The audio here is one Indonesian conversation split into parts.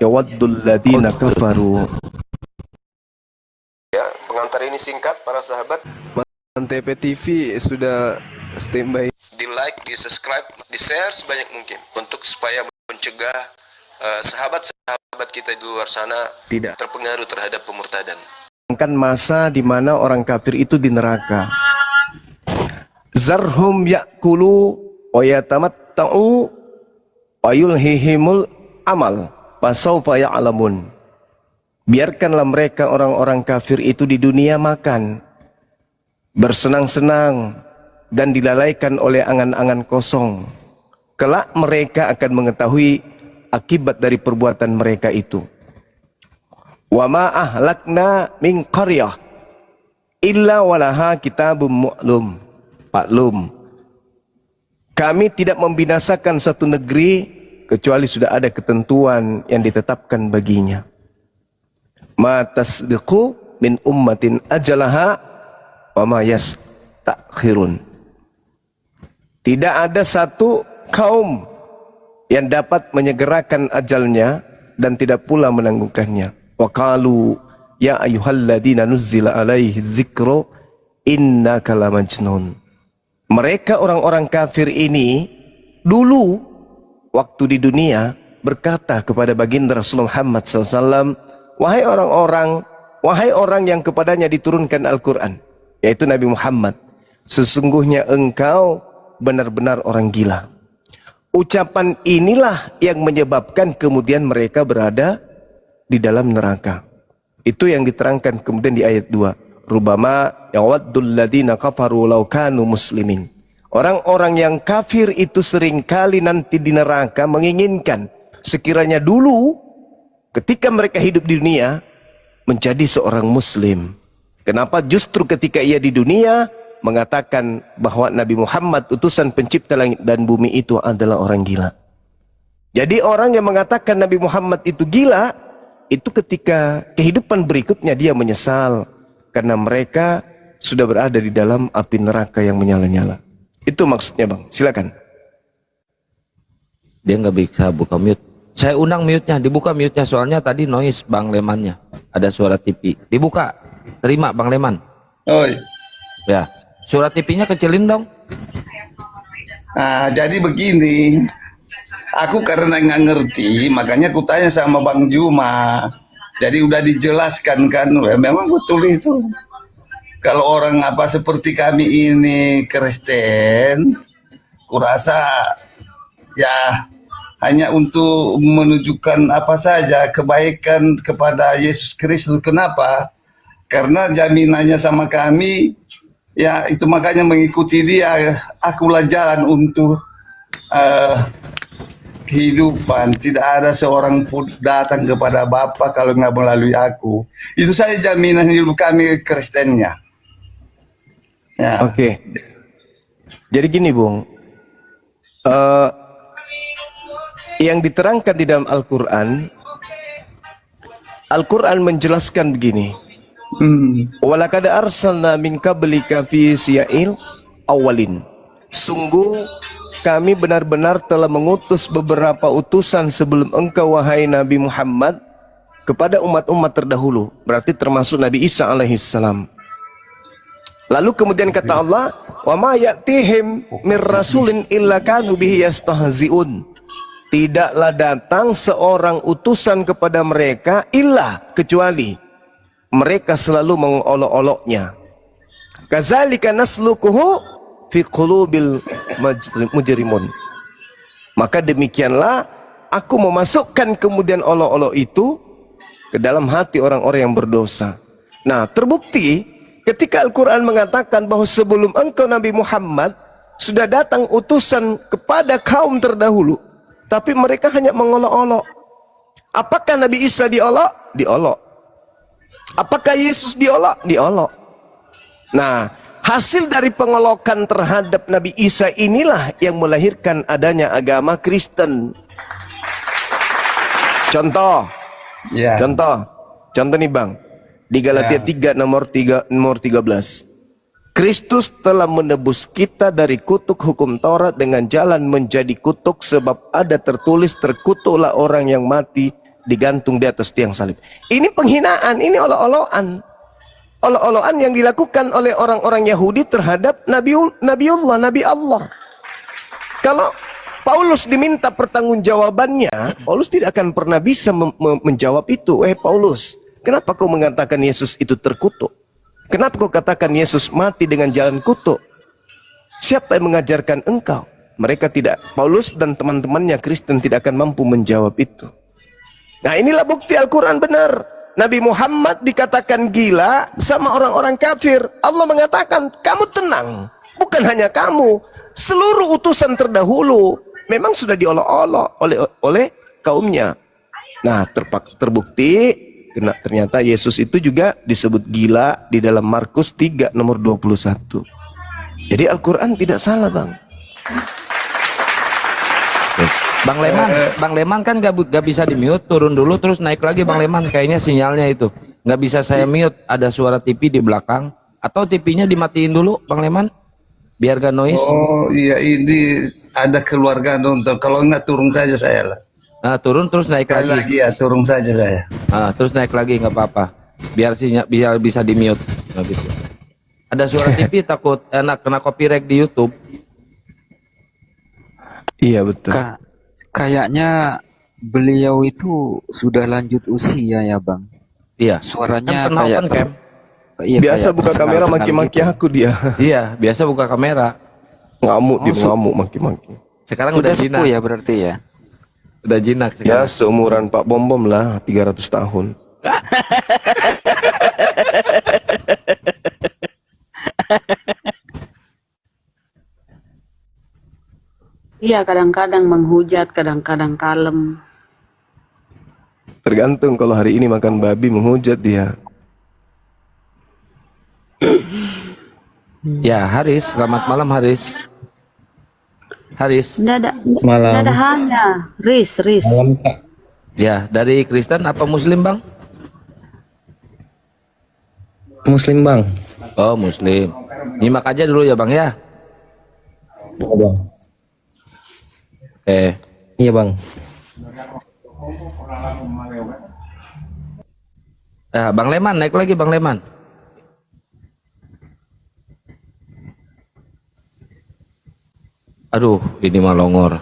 yawaddul ladina kafaru. Ya, pengantar ini singkat para sahabat. Mantep TV sudah standby. Di like, di subscribe, di share sebanyak mungkin untuk supaya mencegah sahabat-sahabat kita di luar sana tidak terpengaruh terhadap pemurtadan. Kan masa di mana orang kafir itu di neraka. Zarhum yakulu wa yatamatta'u wa yulhihimul amal fasawfa ya'lamun. Biarkanlah mereka orang-orang kafir itu di dunia makan, bersenang-senang dan dilalaikan oleh angan-angan kosong. Kelak mereka akan mengetahui akibat dari perbuatan mereka itu. Wa ma ahlakna min qaryah illa walaha kitabum maklum. Kami tidak membinasakan satu negeri kecuali sudah ada ketentuan yang ditetapkan baginya. Ma tasbiqu min ummatin ajalaha wa ma yastakhirun. Tidak ada satu kaum yang dapat menyegerakan ajalnya dan tidak pula menanggungkannya. Wa qalu ya ayyuhalladzina nuzzila alaihi dzikru innaka lamajnun. Mereka orang-orang kafir ini dulu waktu di dunia berkata kepada baginda Rasulullah Muhammad SAW, wahai orang yang kepadanya diturunkan Al-Quran, yaitu Nabi Muhammad, sesungguhnya engkau benar-benar orang gila. Ucapan inilah yang menyebabkan kemudian mereka berada di dalam neraka. Itu yang diterangkan kemudian di ayat 2. Rubama yawaddul ladina kafaru law kanu muslimin. Orang-orang yang kafir itu seringkali nanti di neraka menginginkan sekiranya dulu ketika mereka hidup di dunia menjadi seorang muslim. Kenapa justru ketika ia di dunia mengatakan bahwa Nabi Muhammad utusan pencipta langit dan bumi itu adalah orang gila. Jadi orang yang mengatakan Nabi Muhammad itu gila, itu ketika kehidupan berikutnya dia menyesal karena mereka sudah berada di dalam api neraka yang menyala-nyala. Itu maksudnya Bang, silakan. Dia nggak bisa buka mute. Saya undang mute-nya, dibuka mute-nya soalnya tadi noise Bang Lemannya. Ada suara TV. Dibuka. Terima Bang Leman. Oi. Ya. Suara TV-nya kecilin dong. Nah, jadi begini. Aku karena nggak ngerti, makanya aku tanya sama Bang Juma. Jadi udah dijelaskan kan, memang betul itu. Kalau orang apa seperti kami ini Kristen, kurasa ya hanya untuk menunjukkan apa saja kebaikan kepada Yesus Kristus. Kenapa? Karena jaminannya sama kami, ya itu makanya mengikuti dia. Akulah jalan untuk kehidupan. Tidak ada seorang pun datang kepada Bapa kalau nggak melalui aku. Itu saja jaminan hidup kami Kristennya. Ya. Oke. Jadi gini Bung, yang diterangkan di dalam Al-Quran menjelaskan begini. Walaqad arsalna min qablika fi siya'il awalin. Sungguh kami benar-benar telah mengutus beberapa utusan sebelum engkau wahai Nabi Muhammad kepada umat-umat terdahulu. Berarti termasuk Nabi Isa alaihissalam. Lalu kemudian kata Allah, wa ma ya'tihim mir rasulin illa kanu bihi yastahzi'un. Tidaklah datang seorang utusan kepada mereka illa kecuali mereka selalu mengolok-oloknya. Kazalika naslukuhu fi qulubil mujrimun. Maka demikianlah aku memasukkan kemudian olok-olok itu ke dalam hati orang-orang yang berdosa. Nah, terbukti ketika Al-Quran mengatakan bahwa sebelum engkau Nabi Muhammad sudah datang utusan kepada kaum terdahulu, tapi mereka hanya mengolok-olok. Apakah Nabi Isa diolok? Diolok. Apakah Yesus diolok? Diolok. Nah, hasil dari pengolokan terhadap Nabi Isa inilah yang melahirkan adanya agama Kristen. Contoh. Ya. Contoh nih Bang. Di Galatia 3 nomor 13. Kristus telah menebus kita dari kutuk hukum Taurat dengan jalan menjadi kutuk, sebab ada tertulis, terkutuklah orang yang mati digantung di atas tiang salib. Ini penghinaan, ini olok-olokan. Olok-olokan yang dilakukan oleh orang-orang Yahudi terhadap Nabi Allah. Kalau Paulus diminta pertanggungjawabannya, Paulus tidak akan pernah bisa menjawab itu. Paulus, kenapa kau mengatakan Yesus itu terkutuk? Kenapa kau katakan Yesus mati dengan jalan kutuk? Siapa yang mengajarkan engkau? Mereka tidak, Paulus dan teman-temannya Kristen tidak akan mampu menjawab itu. Nah, inilah bukti Al-Quran benar. Nabi Muhammad dikatakan gila sama orang-orang kafir. Allah mengatakan, kamu tenang. Bukan hanya kamu, seluruh utusan terdahulu memang sudah diolok-olok oleh kaumnya. Nah, terbukti ternyata Yesus itu juga disebut gila di dalam Markus 3 nomor 21. Jadi Al-Quran tidak salah, Bang. Bang Leman kan gak bisa di mute, turun dulu terus naik lagi Bang Leman, kayaknya sinyalnya itu nggak bisa saya mute, ada suara TV di belakang, atau TV-nya dimatiin dulu Bang Leman biar gak noise. Oh iya, ini ada keluarga nonton, kalau enggak turun saja saya lah. Nah, turun terus naik lagi ya, turun saja saya. nah, terus naik lagi nggak apa-apa biar sinyal bisa di mute. Nah, gitu. Ada suara TV takut enak kena copyright di YouTube. Iya betul. Kayaknya beliau itu sudah lanjut usia ya Bang. Iya. Suaranya kan kayak Cam. Iya, Biasa kayak buka kamera tersengal-sengal maki-maki gitu. aku dia. Iya, biasa buka kamera. Ngamuk dia, Oh, ngamuk maki-maki. Sekarang Sudah udah jinak. sepuh ya berarti ya. Udah jinak Ya sekarang. seumuran Pak Bom Bom lah, 300 tahun. Iya, kadang-kadang menghujat, kadang-kadang kalem. Tergantung, kalau hari ini makan babi menghujat dia. Ya, Haris, selamat malam Haris. Haris. Nggak ada hanya. Riz. Ya, dari Kristen apa Muslim, Bang? Muslim Bang. Oh, Muslim. Nyimak aja dulu ya, Bang ya. Iya Bang. Iya Bang. Bang Leman, naik lagi Bang Leman. Aduh, ini mah longor.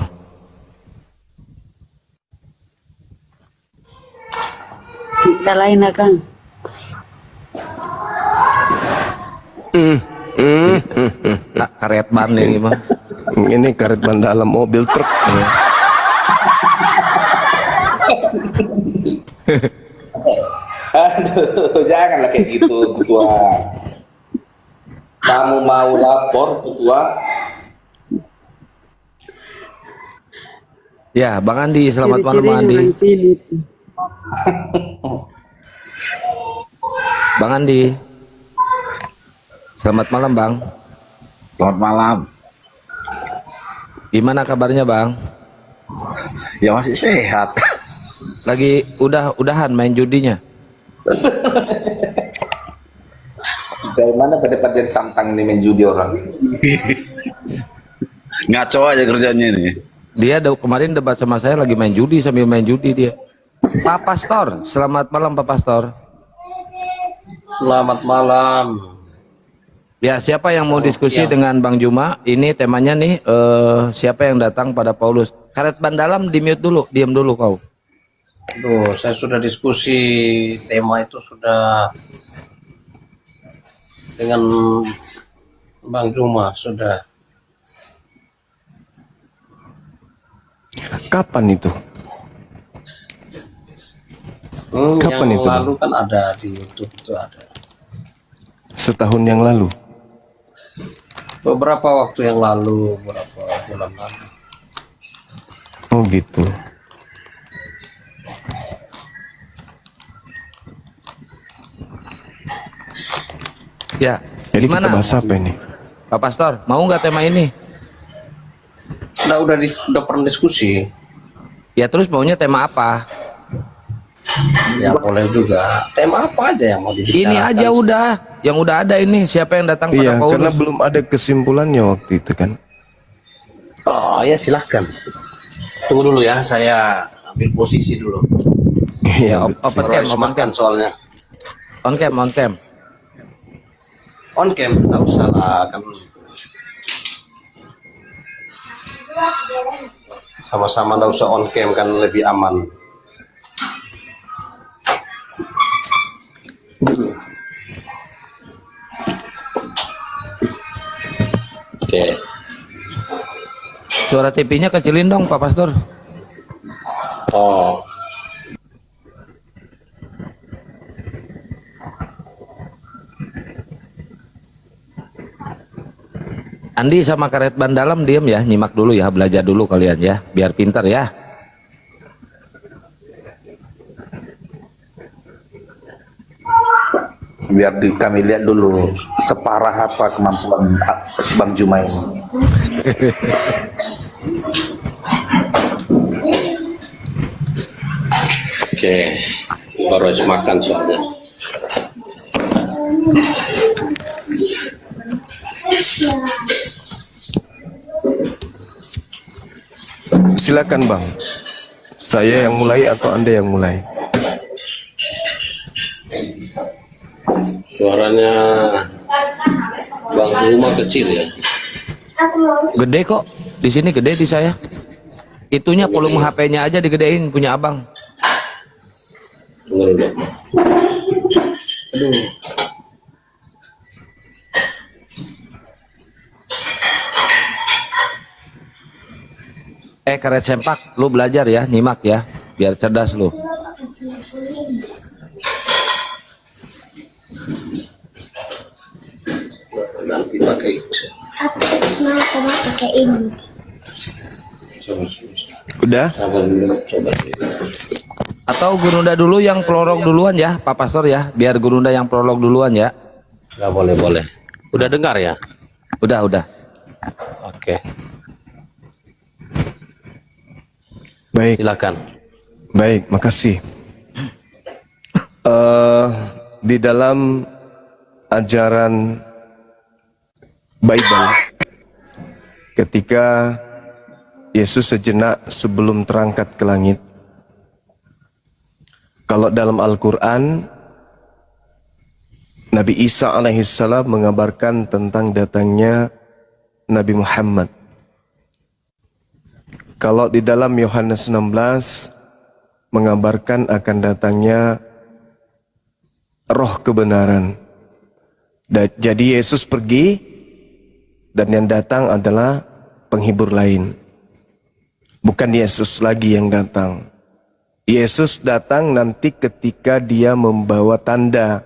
Kita lain Kang. Karet ban ini mah. Ini karet ban dalam mobil truk. Aduh, janganlah kayak gitu, Ketua. Kamu mau lapor, Ketua? Ya, Bang Andi, selamat malam Bang Ciri-cirinya Andi. orang sini. Bang Andi. Selamat malam, Bang. Selamat malam. Gimana kabarnya, Bang? Ya masih sehat. Lagi udahan main judinya. Dari mana pada jadi santang ini main judi orang? Ngaco aja kerjanya ini. Dia kemarin debat sama saya lagi main judi sambil main judi dia. Pak Pastor, selamat malam Pak Pastor. Selamat malam. Ya, siapa yang mau diskusi dengan Bang Juma? Ini temanya nih, siapa yang datang pada Paulus? Karet ban dalam di mute dulu, diam dulu kau. Aduh, saya sudah diskusi tema itu sudah dengan Bang Juma sudah. Kapan itu? Kapan yang itu, lalu kan ada di YouTube itu ada. Setahun yang lalu. Beberapa waktu yang lalu, beberapa bulan lalu. Oh gitu. Ya, Jadi gimana? kita bahas apa ini? Pak Pastor, mau nggak tema ini? Udah pernah diskusi. Ya terus maunya tema apa? Ya boleh juga. Tema apa aja yang mau dibicarakan? Ini aja udah, yang udah ada ini. Siapa yang datang pada Iya, Paulus? karena belum ada kesimpulannya waktu itu kan. Oh ya silahkan. Tunggu dulu ya, saya ambil posisi dulu. Iya, Open Roy cam, open makan cam. soalnya. On cam, on cam. On cam, nggak usah lah kan. Sama-sama nggak usah on cam kan lebih aman. Oke. Suara TV-nya kecilin dong, Pak Pastor. Oh. Andi sama karet ban dalam diem ya, nyimak dulu ya, belajar dulu kalian ya, biar pintar ya. Biar kami lihat dulu separah apa kemampuan Bang Juma ini. Oke, baru harus makan soalnya. Silakan Bang. Saya yang mulai atau Anda yang mulai? Suaranya Bang Zuma kecil ya. Gede kok, di sini gede di saya. Itunya volume HP-nya aja digedein punya abang. Tunggu dulu. Aduh. Karet sempak, lu belajar ya, nyimak ya, biar cerdas lu. Nanti pakai. pakai ini. Udah? Sabar dulu, coba. Atau Gurunda dulu yang prolog duluan ya, Pak Pastor ya, biar Gurunda yang prolog duluan ya. Nggak boleh, boleh. Udah dengar ya? Udah. Oke, Baik, silakan. baik, makasih. Di dalam ajaran Bible, ketika Yesus sejenak sebelum terangkat ke langit, kalau dalam Al-Quran, Nabi Isa alaihissalam mengabarkan tentang datangnya Nabi Muhammad. Kalau di dalam Yohanes 16 mengabarkan akan datangnya roh kebenaran. Jadi Yesus pergi dan yang datang adalah penghibur lain. Bukan Yesus lagi yang datang. Yesus datang nanti ketika dia membawa tanda.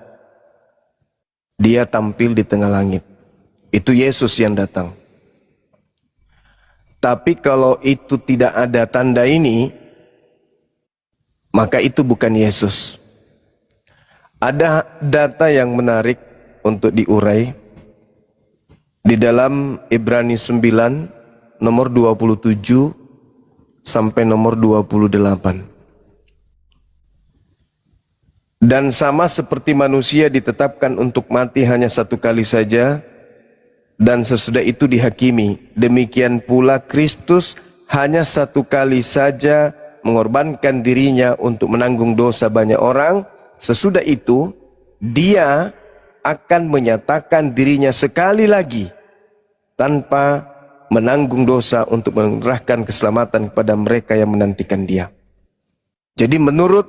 Dia tampil di tengah langit. Itu Yesus yang datang. Tapi kalau itu tidak ada tanda ini, maka itu bukan Yesus. Ada data yang menarik untuk diurai. Di dalam Ibrani 9, nomor 27 sampai nomor 28. Dan sama seperti manusia ditetapkan untuk mati hanya satu kali saja, dan sesudah itu dihakimi, demikian pula Kristus hanya satu kali saja mengorbankan dirinya untuk menanggung dosa banyak orang. Sesudah itu dia akan menyatakan dirinya sekali lagi tanpa menanggung dosa untuk menyerahkan keselamatan kepada mereka yang menantikan dia. Jadi menurut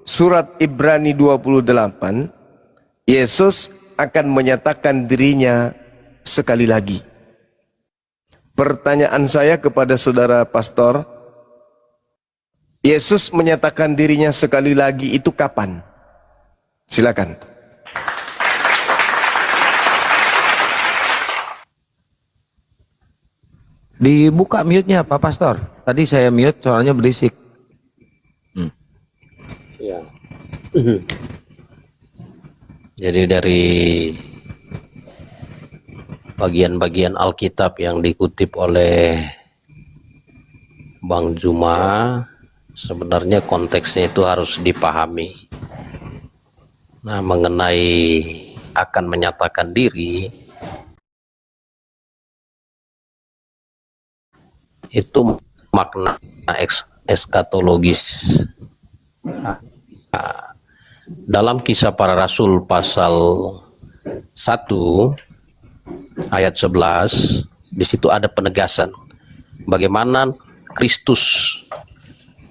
surat Ibrani 28, Yesus akan menyatakan dirinya sekali lagi. Pertanyaan saya kepada saudara pastor, Yesus menyatakan dirinya sekali lagi itu kapan? Silakan. Dibuka mute-nya Pak Pastor. Tadi saya mute soalnya berisik. Ya. Jadi dari bagian-bagian Alkitab yang dikutip oleh Bang Zuma sebenarnya konteksnya itu harus dipahami. Nah, mengenai akan menyatakan diri, itu makna eskatologis. Nah, dalam Kisah Para Rasul pasal 1 ayat 11, di situ ada penegasan bagaimana Kristus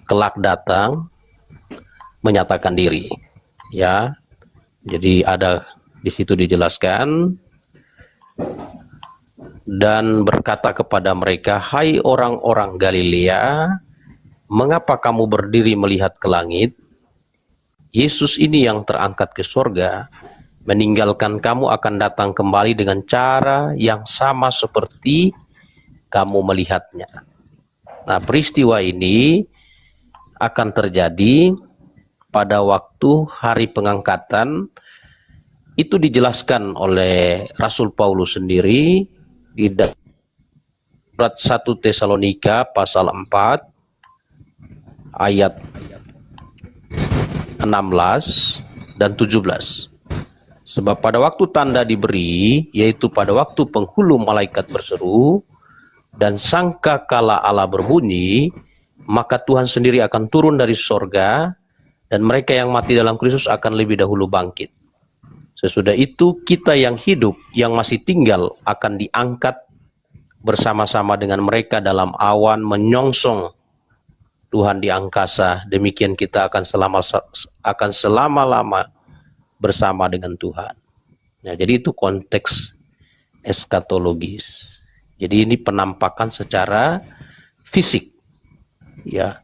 kelak datang menyatakan diri, ya. Jadi ada di situ dijelaskan, dan berkata kepada mereka, hai orang-orang Galilea, mengapa kamu berdiri melihat ke langit? Yesus ini yang terangkat ke surga, meninggalkan kamu akan datang kembali dengan cara yang sama seperti kamu melihatnya. Nah, peristiwa ini akan terjadi pada waktu hari pengangkatan. Itu dijelaskan oleh Rasul Paulus sendiri di surat 1 Tesalonika pasal 4 ayat 16 dan 17. Sebab pada waktu tanda diberi, yaitu pada waktu penghulu malaikat berseru dan sangkakala Allah berbunyi, maka Tuhan sendiri akan turun dari sorga, dan mereka yang mati dalam Kristus akan lebih dahulu bangkit. Sesudah itu kita yang hidup, yang masih tinggal, akan diangkat bersama-sama dengan mereka dalam awan menyongsong Tuhan di angkasa. Demikian kita akan selama-lama bersama dengan Tuhan. Nah, jadi itu konteks eskatologis. Jadi ini penampakan secara fisik, ya,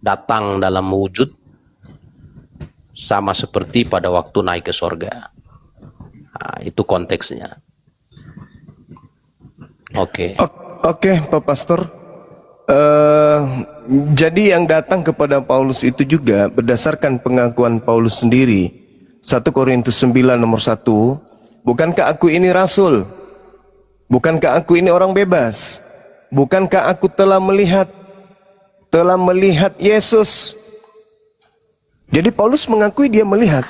datang dalam wujud sama seperti pada waktu naik ke sorga. Nah, itu konteksnya. Oke. Oke, Pak Pastor. Jadi yang datang kepada Paulus itu juga berdasarkan pengakuan Paulus sendiri. 1 Korintus 9 nomor 1. Bukankah aku ini rasul? Bukankah aku ini orang bebas? Bukankah aku telah melihat Yesus? Jadi Paulus mengakui dia melihat.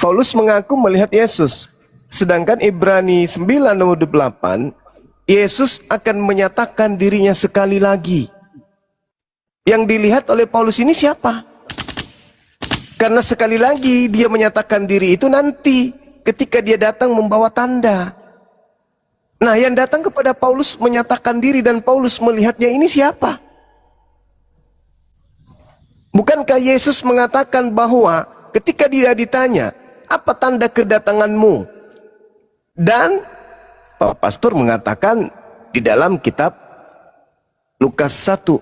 Paulus mengaku melihat Yesus. Sedangkan Ibrani 9 nomor 8, Yesus akan menyatakan dirinya sekali lagi. Yang dilihat oleh Paulus ini siapa? Karena sekali lagi dia menyatakan diri itu nanti ketika dia datang membawa tanda. Nah, yang datang kepada Paulus menyatakan diri dan Paulus melihatnya ini siapa? Bukankah Yesus mengatakan bahwa ketika dia ditanya, apa tanda kedatanganmu? Dan Pak Pastor mengatakan di dalam kitab Lukas 1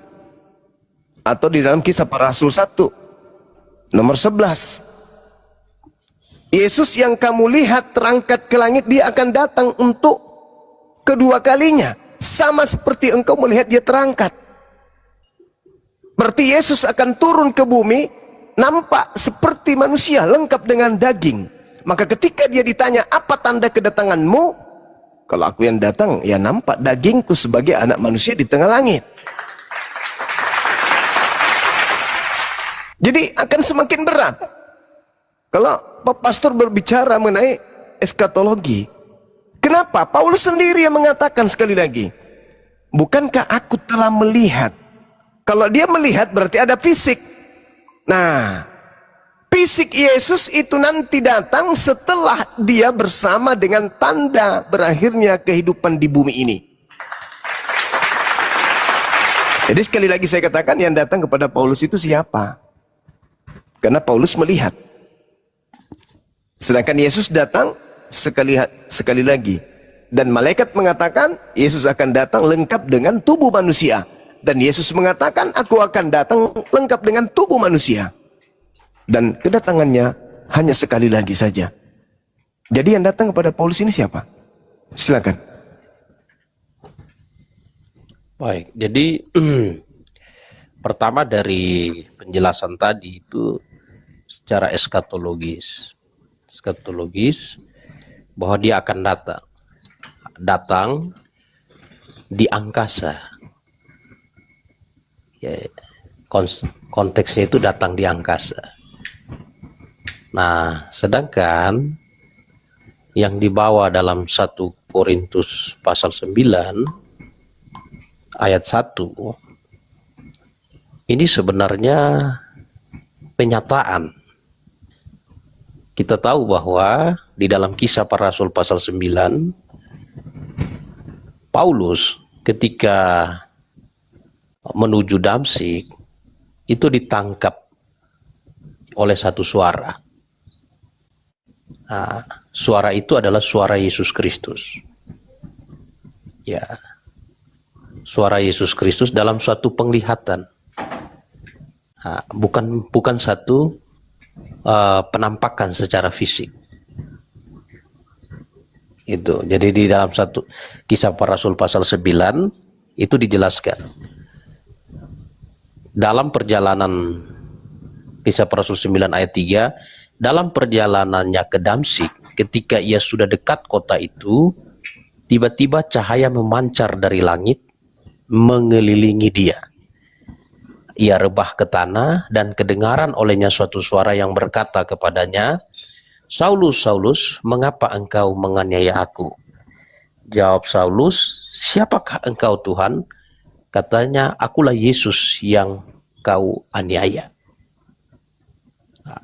atau di dalam Kisah Para Rasul 1 nomor 11, Yesus yang kamu lihat terangkat ke langit, dia akan datang untuk kedua kalinya, sama seperti engkau melihat dia terangkat. Berarti Yesus akan turun ke bumi, nampak seperti manusia, lengkap dengan daging. Maka ketika dia ditanya, apa tanda kedatanganmu? Kalau aku yang datang, ya nampak dagingku sebagai anak manusia di tengah langit. Jadi akan semakin berat kalau Pak Pastor berbicara mengenai eskatologi. Kenapa? Paulus sendiri yang mengatakan sekali lagi, bukankah aku telah melihat? Kalau dia melihat berarti ada fisik. Nah, fisik Yesus itu nanti datang setelah dia bersama dengan tanda berakhirnya kehidupan di bumi ini. Jadi sekali lagi saya katakan, yang datang kepada Paulus itu siapa? Karena Paulus melihat. Sedangkan Yesus datang sekali lagi. Dan malaikat mengatakan Yesus akan datang lengkap dengan tubuh manusia. Dan Yesus mengatakan, aku akan datang lengkap dengan tubuh manusia. Dan kedatangannya hanya sekali lagi saja. Jadi yang datang kepada Paulus ini siapa? Silakan. Baik, jadi pertama dari penjelasan tadi itu secara eskatologis bahwa dia akan datang di angkasa. Ya, konteksnya itu datang di angkasa. Nah, sedangkan yang dibawa dalam 1 Korintus pasal 9 ayat 1 ini sebenarnya penyataan. Kita tahu bahwa di dalam Kisah Para Rasul pasal 9 Paulus ketika menuju Damsyik itu ditangkap oleh satu suara. Nah, suara itu adalah suara Yesus Kristus. Ya, suara Yesus Kristus dalam suatu penglihatan. Nah, bukan satu penampakan secara fisik. Itu. Jadi di dalam satu Kisah Para Rasul pasal 9 itu dijelaskan. Dalam perjalanan Kisah Para Rasul 9 ayat 3, dalam perjalanannya ke Damsyik, ketika ia sudah dekat kota itu, tiba-tiba cahaya memancar dari langit mengelilingi dia. Ia rebah ke tanah dan kedengaran olehnya suatu suara yang berkata kepadanya, "Saulus, Saulus, mengapa engkau menganiaya aku?" Jawab Saulus, "Siapakah engkau Tuhan?" Katanya, "Akulah Yesus yang kau aniaya." Nah,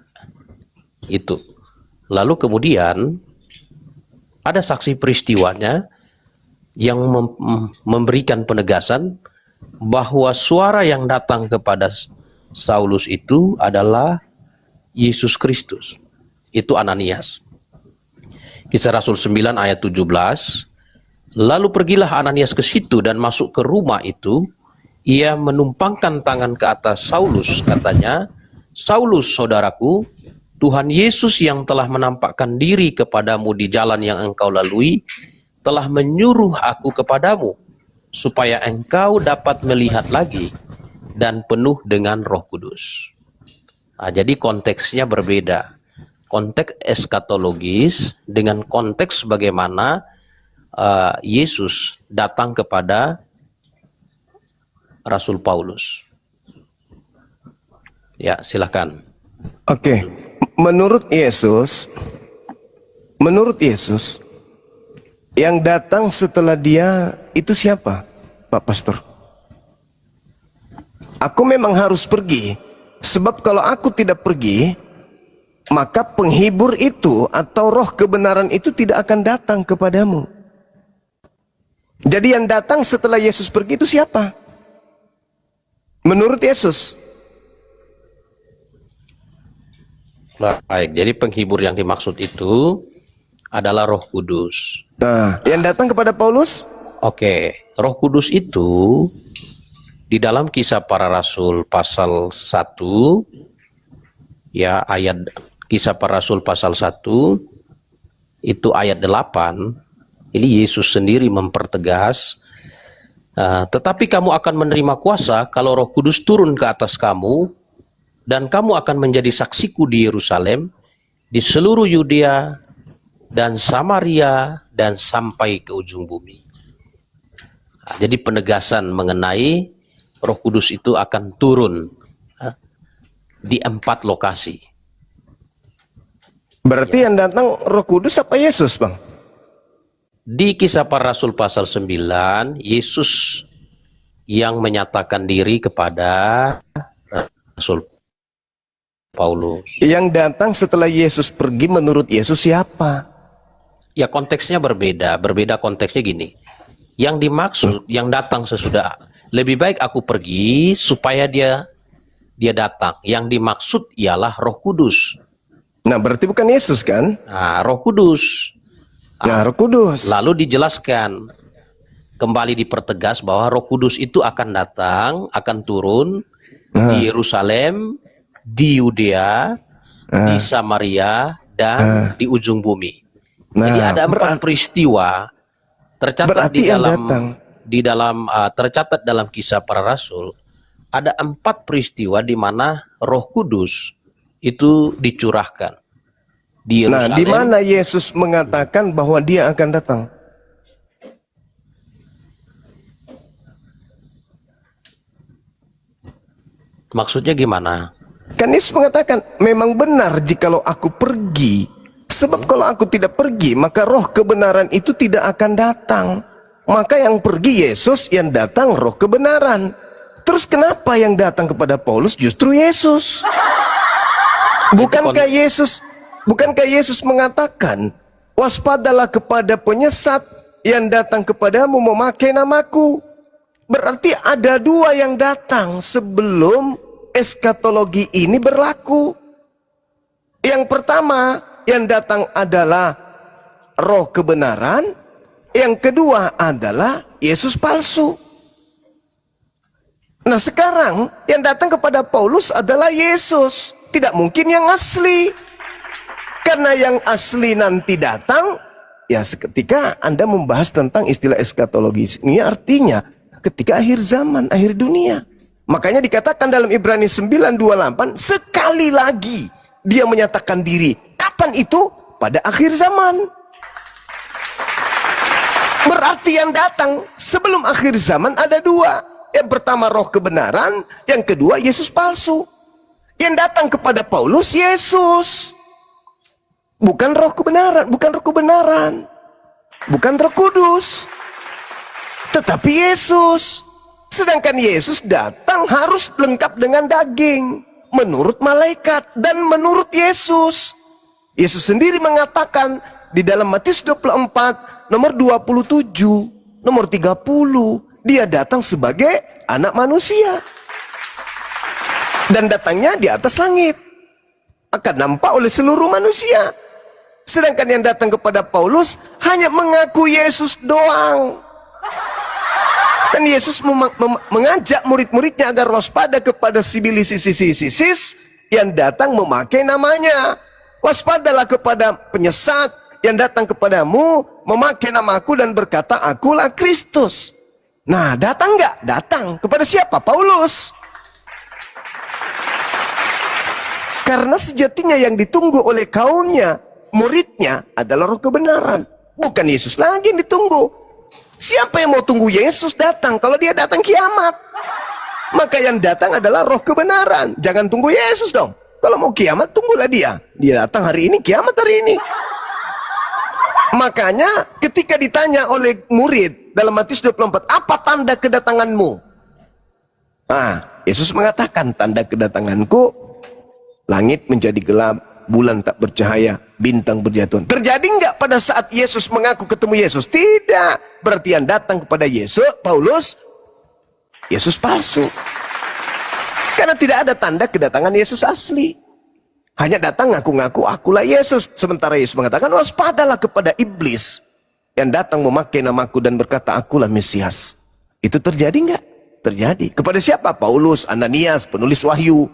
itu. Lalu kemudian ada saksi peristiwanya yang memberikan penegasan bahwa suara yang datang kepada Saulus itu adalah Yesus Kristus. Itu Ananias. Kisah Rasul 9 ayat 17. Lalu pergilah Ananias ke situ dan masuk ke rumah itu. Ia menumpangkan tangan ke atas Saulus. Katanya, "Saulus, saudaraku, Tuhan Yesus yang telah menampakkan diri kepadamu di jalan yang engkau lalui, telah menyuruh aku kepadamu, supaya engkau dapat melihat lagi dan penuh dengan Roh Kudus." Nah, jadi konteksnya berbeda. Konteks eskatologis dengan konteks bagaimana Yesus datang kepada Rasul Paulus. Ya, silakan. Oke, menurut Yesus, yang datang setelah dia itu siapa, Pak Pastor? Aku memang harus pergi, sebab kalau aku tidak pergi, maka penghibur itu atau roh kebenaran itu tidak akan datang kepadamu. Jadi yang datang setelah Yesus pergi itu siapa? Menurut Yesus. Baik, jadi penghibur yang dimaksud itu adalah Roh Kudus. Nah, yang datang kepada Paulus? Oke, Roh Kudus itu di dalam Kisah Para Rasul pasal 1, ya, ayat Kisah Para Rasul pasal 1 itu ayat 8. Ini Yesus sendiri mempertegas, tetapi kamu akan menerima kuasa kalau Roh Kudus turun ke atas kamu, dan kamu akan menjadi saksiku di Yerusalem, di seluruh Yudea dan Samaria dan sampai ke ujung bumi. Nah, jadi penegasan mengenai Roh Kudus itu akan turun di 4 lokasi. Berarti yang datang Roh Kudus apa Yesus, Bang? Di Kisah Para Rasul pasal 9, Yesus yang menyatakan diri kepada Rasul Paulus. Yang datang setelah Yesus pergi menurut Yesus siapa? Ya, konteksnya berbeda. Berbeda konteksnya gini. Yang dimaksud, yang datang sesudah, lebih baik aku pergi supaya dia datang. Yang dimaksud ialah Roh Kudus. Nah, berarti bukan Yesus kan? Nah, Roh Kudus. Nah, Roh Kudus. Lalu dijelaskan, kembali dipertegas bahwa Roh Kudus itu akan datang, akan turun di Yerusalem, di Yudea, di Samaria, dan di ujung bumi. Jadi ada 4 peristiwa tercatat tercatat dalam Kisah Para Rasul. Ada 4 peristiwa di mana Roh Kudus itu dicurahkan di Yerusalem. Nah, di mana Yesus mengatakan bahwa dia akan datang? Maksudnya gimana? Kan Yesus mengatakan, memang benar jikalau aku pergi. Sebab kalau aku tidak pergi, maka roh kebenaran itu tidak akan datang. Maka yang pergi Yesus, yang datang roh kebenaran. Terus kenapa yang datang kepada Paulus justru Yesus? Bukankah Yesus mengatakan, waspadalah kepada penyesat yang datang kepadamu memakai namaku. Berarti ada dua yang datang sebelum eskatologi ini berlaku. Yang pertama yang datang adalah roh kebenaran, yang kedua adalah Yesus palsu. Nah sekarang yang datang kepada Paulus adalah Yesus, tidak mungkin yang asli. Karena yang asli nanti datang, ya seketika Anda membahas tentang istilah eskatologi. Ini artinya ketika akhir zaman, akhir dunia. Makanya dikatakan dalam Ibrani 9:28, sekali lagi dia menyatakan diri. Kapan itu? Pada akhir zaman. Berarti yang datang sebelum akhir zaman ada dua. Yang pertama roh kebenaran, yang kedua Yesus palsu. Yang datang kepada Paulus Yesus. Bukan roh kebenaran, bukan roh kebenaran. Bukan Roh Kudus. Tetapi Yesus. Sedangkan Yesus datang harus lengkap dengan daging. Menurut malaikat dan menurut Yesus. Yesus sendiri mengatakan di dalam Matius 24 nomor 27, nomor 30, dia datang sebagai anak manusia. Dan datangnya di atas langit. Akan nampak oleh seluruh manusia. Sedangkan yang datang kepada Paulus hanya mengaku Yesus doang. Dan Yesus mengajak murid-muridnya agar waspada kepada sibilis yang datang memakai namanya. Waspadalah kepada penyesat yang datang kepadamu memakai namaku dan berkata, akulah Kristus. Nah, datang nggak? Datang. Kepada siapa? Paulus. Karena sejatinya yang ditunggu oleh kaumnya, muridnya adalah roh kebenaran. Bukan Yesus lagi yang ditunggu. Siapa yang mau tunggu Yesus datang? Kalau dia datang kiamat. Maka yang datang adalah roh kebenaran. Jangan tunggu Yesus dong. Kalau mau kiamat, tunggulah dia. Dia datang hari ini, kiamat hari ini. Makanya ketika ditanya oleh murid dalam Matius 24, apa tanda kedatanganmu? Yesus mengatakan, tanda kedatanganku, langit menjadi gelap, bulan tak bercahaya, bintang berjatuhan. Terjadi nggak pada saat Yesus mengaku ketemu Yesus? Tidak. Berarti yang datang kepada Yesus, Paulus, Yesus palsu. Karena tidak ada tanda kedatangan Yesus asli. Hanya datang ngaku-ngaku, akulah Yesus. Sementara Yesus mengatakan, waspadalah kepada iblis yang datang memakai namaku dan berkata, akulah Mesias. Itu terjadi nggak? Terjadi. Kepada siapa? Paulus, Ananias, penulis Wahyu.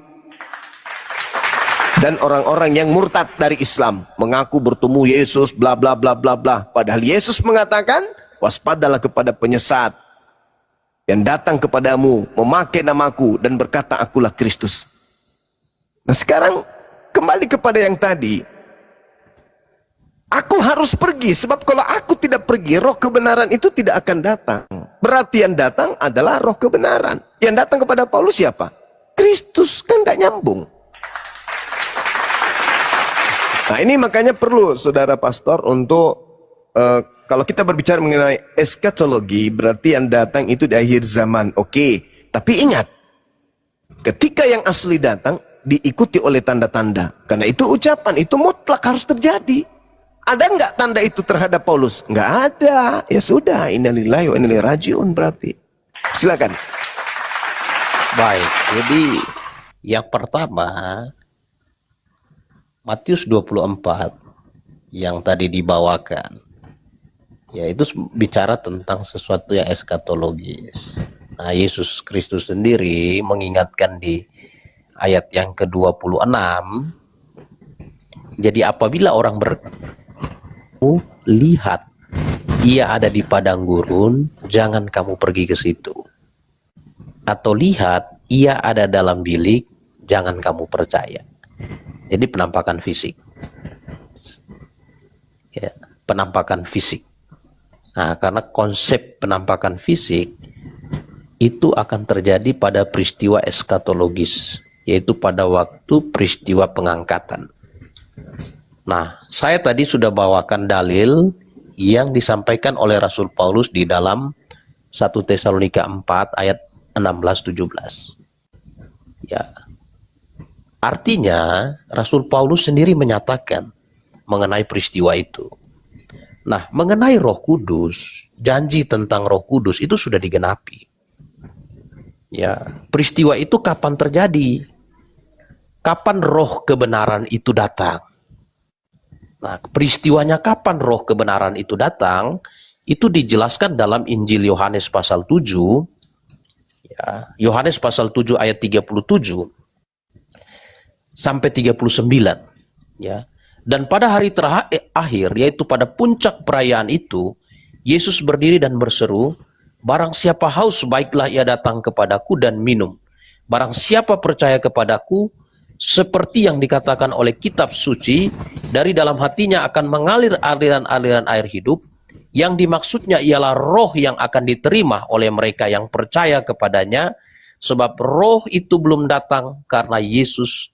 Dan orang-orang yang murtad dari Islam. Mengaku bertemu Yesus, bla bla bla bla bla. Padahal Yesus mengatakan, waspadalah kepada penyesat yang datang kepadamu memakai namaku dan berkata akulah Kristus. Nah sekarang kembali kepada yang tadi. Aku harus pergi sebab kalau aku tidak pergi roh kebenaran itu tidak akan datang. Berarti yang datang adalah roh kebenaran. Yang datang kepada Paulus siapa? Kristus. Kan gak nyambung. Nah ini makanya perlu saudara pastor untuk kalau kita berbicara mengenai eskatologi, berarti yang datang itu di akhir zaman. Oke. Tapi ingat, ketika yang asli datang, diikuti oleh tanda-tanda. Karena itu ucapan, itu mutlak harus terjadi. Ada nggak tanda itu terhadap Paulus? Nggak ada. Ya sudah, innalillahi wa inna ilaihi raji'un berarti. Silakan. Baik, jadi yang pertama, Matius 24 yang tadi dibawakan. Ya itu bicara tentang sesuatu yang eskatologis. Nah Yesus Kristus sendiri mengingatkan di ayat yang ke-26. Jadi apabila orang lihat ia ada di padang gurun, jangan kamu pergi ke situ. Atau lihat ia ada dalam bilik, jangan kamu percaya. Jadi penampakan fisik. Ya, penampakan fisik. Nah, karena konsep penampakan fisik itu akan terjadi pada peristiwa eskatologis, yaitu pada waktu peristiwa pengangkatan. Nah, saya tadi sudah bawakan dalil yang disampaikan oleh Rasul Paulus di dalam 1 Tesalonika 4 ayat 16-17. Ya. Artinya, Rasul Paulus sendiri menyatakan mengenai peristiwa itu. Nah, mengenai Roh Kudus, janji tentang Roh Kudus itu sudah digenapi. Ya, peristiwa itu kapan terjadi? Kapan roh kebenaran itu datang? Nah, peristiwanya kapan roh kebenaran itu datang? Itu dijelaskan dalam Injil Yohanes pasal 7. Ya, Yohanes pasal 7 ayat 37 sampai 39. Ya. Dan pada hari terakhir, yaitu pada puncak perayaan itu, Yesus berdiri dan berseru, "Barang siapa haus, baiklah ia datang kepadaku dan minum. Barang siapa percaya kepadaku, seperti yang dikatakan oleh kitab suci, dari dalam hatinya akan mengalir aliran-aliran air hidup." Yang dimaksudnya ialah roh yang akan diterima oleh mereka yang percaya kepadanya, sebab roh itu belum datang karena Yesus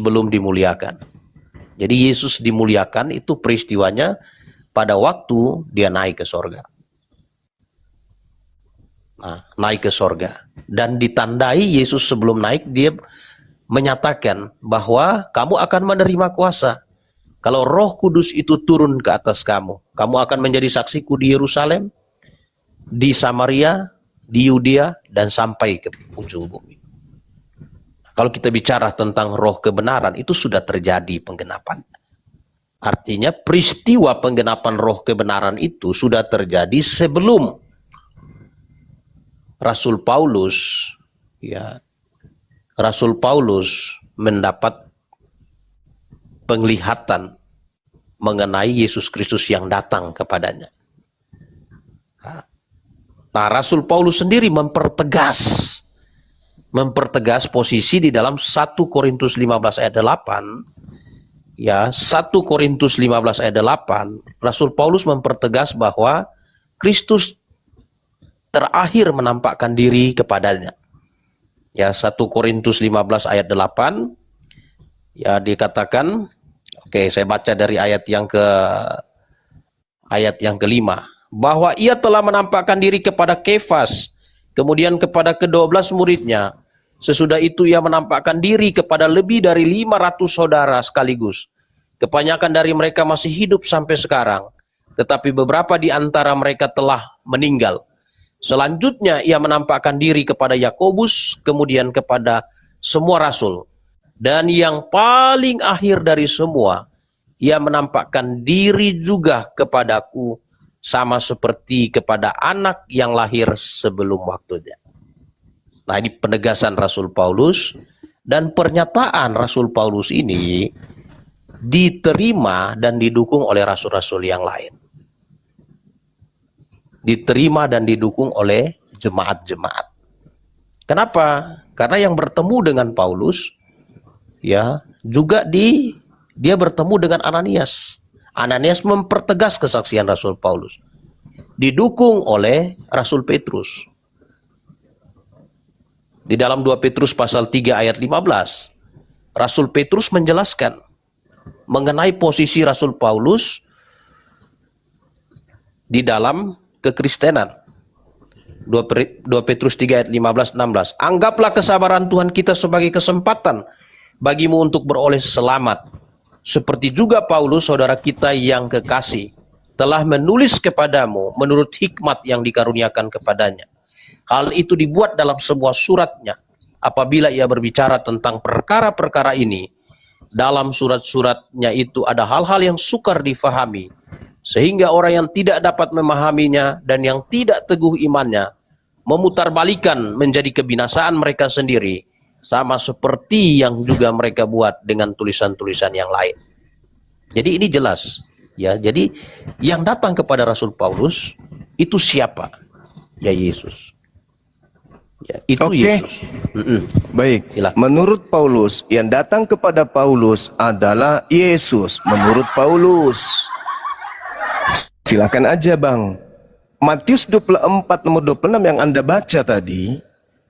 belum dimuliakan. Jadi Yesus dimuliakan itu peristiwanya pada waktu dia naik ke sorga. Nah, naik ke sorga. Dan ditandai Yesus sebelum naik, dia menyatakan bahwa kamu akan menerima kuasa. Kalau Roh Kudus itu turun ke atas kamu, kamu akan menjadi saksiku di Yerusalem, di Samaria, di Yudea, dan sampai ke ujung bumi. Kalau kita bicara tentang roh kebenaran, itu sudah terjadi penggenapan. Artinya peristiwa penggenapan roh kebenaran itu sudah terjadi sebelum Rasul Paulus, ya, Rasul Paulus mendapat penglihatan mengenai Yesus Kristus yang datang kepadanya. Nah, Rasul Paulus sendiri mempertegas posisi di dalam 1 Korintus 15 ayat 8. Ya, 1 Korintus 15 ayat 8, Rasul Paulus mempertegas bahwa Kristus terakhir menampakkan diri kepadanya. Ya, 1 Korintus 15 ayat 8, ya dikatakan, oke, saya baca dari ayat yang kelima, bahwa ia telah menampakkan diri kepada Kefas, kemudian kepada ke-12 muridnya. Sesudah itu ia menampakkan diri kepada lebih dari 500 saudara sekaligus. Kebanyakan dari mereka masih hidup sampai sekarang, tetapi beberapa di antara mereka telah meninggal. Selanjutnya ia menampakkan diri kepada Yakobus, kemudian kepada semua rasul. Dan yang paling akhir dari semua, ia menampakkan diri juga kepadaku, sama seperti kepada anak yang lahir sebelum waktunya. Nah, ini penegasan Rasul Paulus, dan pernyataan Rasul Paulus ini diterima dan didukung oleh rasul-rasul yang lain. Diterima dan didukung oleh jemaat-jemaat. Kenapa? Karena yang bertemu dengan Paulus, ya, juga dia bertemu dengan Ananias. Ananias mempertegas kesaksian Rasul Paulus. Didukung oleh Rasul Petrus. Di dalam 2 Petrus pasal 3 ayat 15, Rasul Petrus menjelaskan mengenai posisi Rasul Paulus di dalam kekristenan. 2 Petrus 3 ayat 15-16. Anggaplah kesabaran Tuhan kita sebagai kesempatan bagimu untuk beroleh selamat. Seperti juga Paulus, saudara kita yang kekasih, telah menulis kepadamu menurut hikmat yang dikaruniakan kepadanya. Hal itu dibuat dalam sebuah suratnya. Apabila ia berbicara tentang perkara-perkara ini, dalam surat-suratnya itu ada hal-hal yang sukar difahami, sehingga orang yang tidak dapat memahaminya dan yang tidak teguh imannya memutarbalikan menjadi kebinasaan mereka sendiri, sama seperti yang juga mereka buat dengan tulisan-tulisan yang lain. Jadi ini jelas, ya. Jadi yang datang kepada Rasul Paulus itu siapa? Ya, Yesus. Ya, itu Oke. Yesus. Baik, Silakan. menurut Paulus, yang datang kepada Paulus adalah Yesus. Menurut Paulus, silakan aja Bang. Matius 24 nomor 26 yang Anda baca tadi,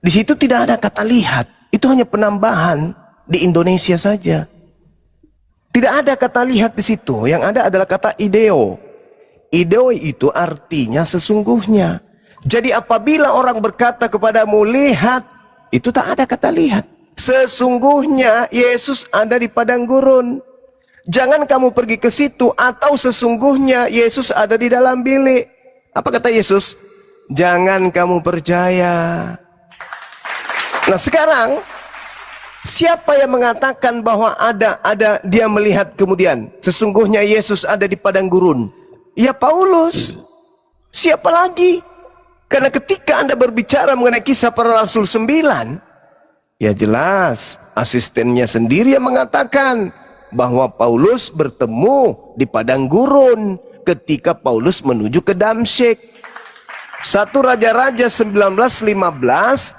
di situ tidak ada kata lihat. Itu hanya penambahan di Indonesia saja. Tidak ada kata lihat di situ. Yang ada adalah kata ideo. Ideo itu artinya sesungguhnya. Jadi apabila orang berkata kepadamu lihat, itu tak ada kata lihat. Sesungguhnya Yesus ada di padang gurun. Jangan kamu pergi ke situ, atau sesungguhnya Yesus ada di dalam bilik. Apa kata Yesus? Jangan kamu percaya. Nah sekarang, siapa yang mengatakan bahwa ada dia melihat kemudian sesungguhnya Yesus ada di padang gurun? Ya Paulus. Siapa lagi? Karena ketika Anda berbicara mengenai kisah para rasul 9, ya jelas asistennya sendiri yang mengatakan bahwa Paulus bertemu di padang gurun ketika Paulus menuju ke Damsyik. 1 Raja-Raja 19:15,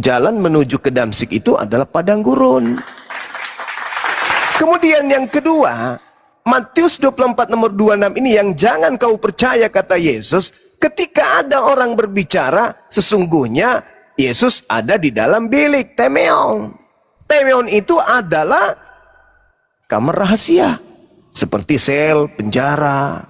jalan menuju ke Damsyik itu adalah padang gurun. Kemudian yang kedua, Matius 24 nomor 26 ini yang jangan kau percaya kata Yesus, ketika ada orang berbicara sesungguhnya Yesus ada di dalam bilik, temeon. Temeon itu adalah kamar rahasia, seperti sel, penjara.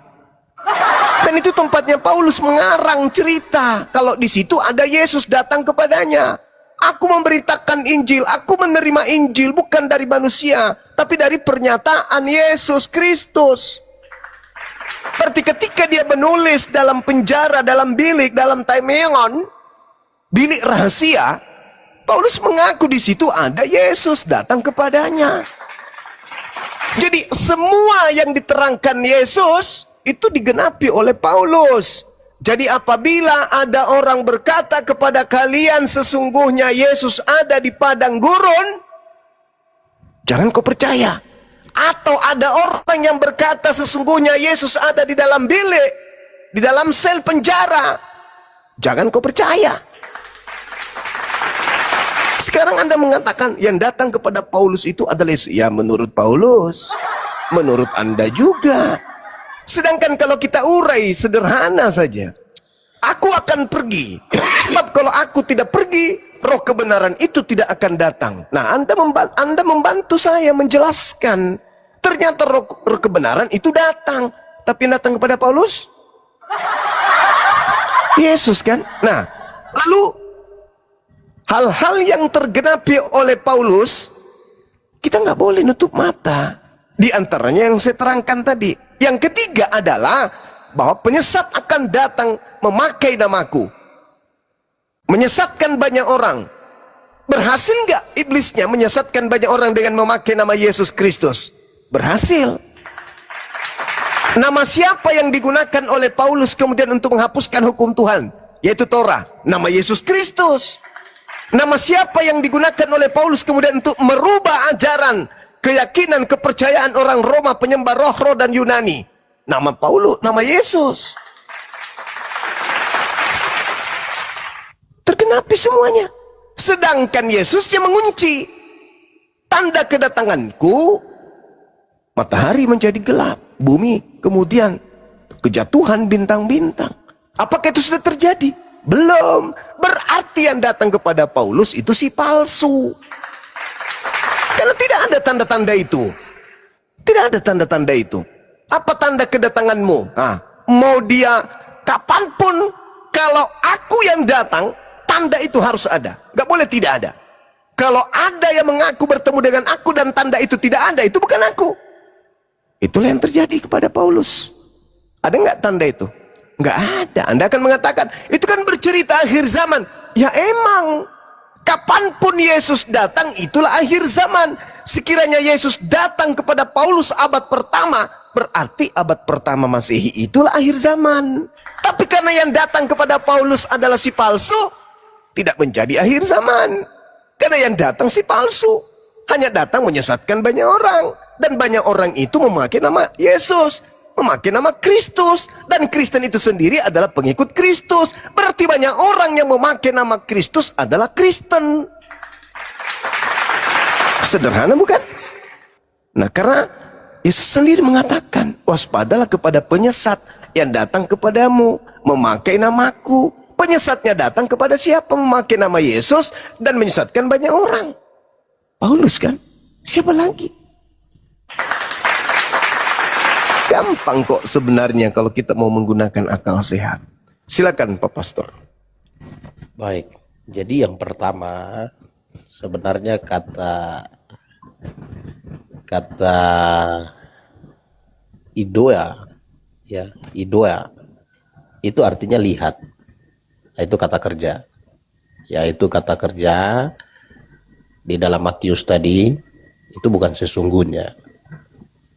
Dan itu tempatnya Paulus mengarang cerita kalau di situ ada Yesus datang kepadanya. Aku memberitakan Injil, aku menerima Injil bukan dari manusia, tapi dari pernyataan Yesus Kristus. Berarti ketika dia menulis dalam penjara, dalam bilik, dalam temeon, bilik rahasia, Paulus mengaku di situ ada Yesus datang kepadanya. Jadi semua yang diterangkan Yesus itu digenapi oleh Paulus. Jadi apabila ada orang berkata kepada kalian sesungguhnya Yesus ada di padang gurun, jangan kau percaya. Atau ada orang yang berkata sesungguhnya Yesus ada di dalam bilik, di dalam sel penjara, jangan kau percaya. Sekarang Anda mengatakan yang datang kepada Paulus itu adalah Yesus. Ya menurut Paulus, menurut Anda juga. Sedangkan kalau kita urai sederhana saja, aku akan pergi. Sebab kalau aku tidak pergi, roh kebenaran itu tidak akan datang. Nah, Anda membantu saya menjelaskan. Ternyata roh kebenaran itu datang. Tapi yang datang kepada Paulus? Yesus kan? Nah, lalu hal-hal yang tergenapi oleh Paulus, kita nggak boleh nutup mata. Di antaranya yang saya terangkan tadi. Yang ketiga adalah bahwa penyesat akan datang memakai namaku, menyesatkan banyak orang. Berhasil nggak iblisnya menyesatkan banyak orang dengan memakai nama Yesus Kristus? Berhasil. Nama siapa yang digunakan oleh Paulus kemudian untuk menghapuskan hukum Tuhan? Yaitu Torah. Nama Yesus Kristus. Nama siapa yang digunakan oleh Paulus kemudian untuk merubah ajaran, keyakinan, kepercayaan orang Roma penyembah roh-roh dan Yunani? Nama Paulus, nama Yesus. Tergenapi semuanya. Sedangkan Yesus yang mengunci. Tanda kedatanganku, matahari menjadi gelap, bumi kemudian kejatuhan bintang-bintang. Apakah itu sudah terjadi? Belum. Berarti yang datang kepada Paulus itu si palsu. Karena tidak ada tanda-tanda itu. Tidak ada tanda-tanda itu. Apa tanda kedatanganmu? Nah, mau dia kapanpun, kalau aku yang datang, tanda itu harus ada. Gak boleh tidak ada. Kalau ada yang mengaku bertemu dengan aku dan tanda itu tidak ada, itu bukan aku. Itulah yang terjadi kepada Paulus. Ada nggak tanda itu? Nggak ada. Anda akan mengatakan, itu kan bercerita akhir zaman. Ya emang, kapanpun Yesus datang, itulah akhir zaman. Sekiranya Yesus datang kepada Paulus abad pertama, berarti abad pertama Masehi itulah akhir zaman. Tapi karena yang datang kepada Paulus adalah si palsu, tidak menjadi akhir zaman. Karena yang datang si palsu, hanya datang menyesatkan banyak orang. Dan banyak orang itu memakai nama Yesus, memakai nama Kristus, dan Kristen itu sendiri adalah pengikut Kristus. Berarti banyak orang yang memakai nama Kristus adalah Kristen. Sederhana bukan? Nah, karena Yesus sendiri mengatakan, waspadalah kepada penyesat yang datang kepadamu memakai namaku. Penyesatnya datang kepada siapa? Memakai nama Yesus dan menyesatkan banyak orang. Paulus kan? Siapa lagi? Gampang kok sebenarnya kalau kita mau menggunakan akal sehat. Silakan Pak Pastor. Baik, jadi yang pertama sebenarnya kata idoia, ya idoia itu artinya lihat. Itu kata kerja, yaitu kata kerja di dalam Matius tadi itu bukan sesungguhnya.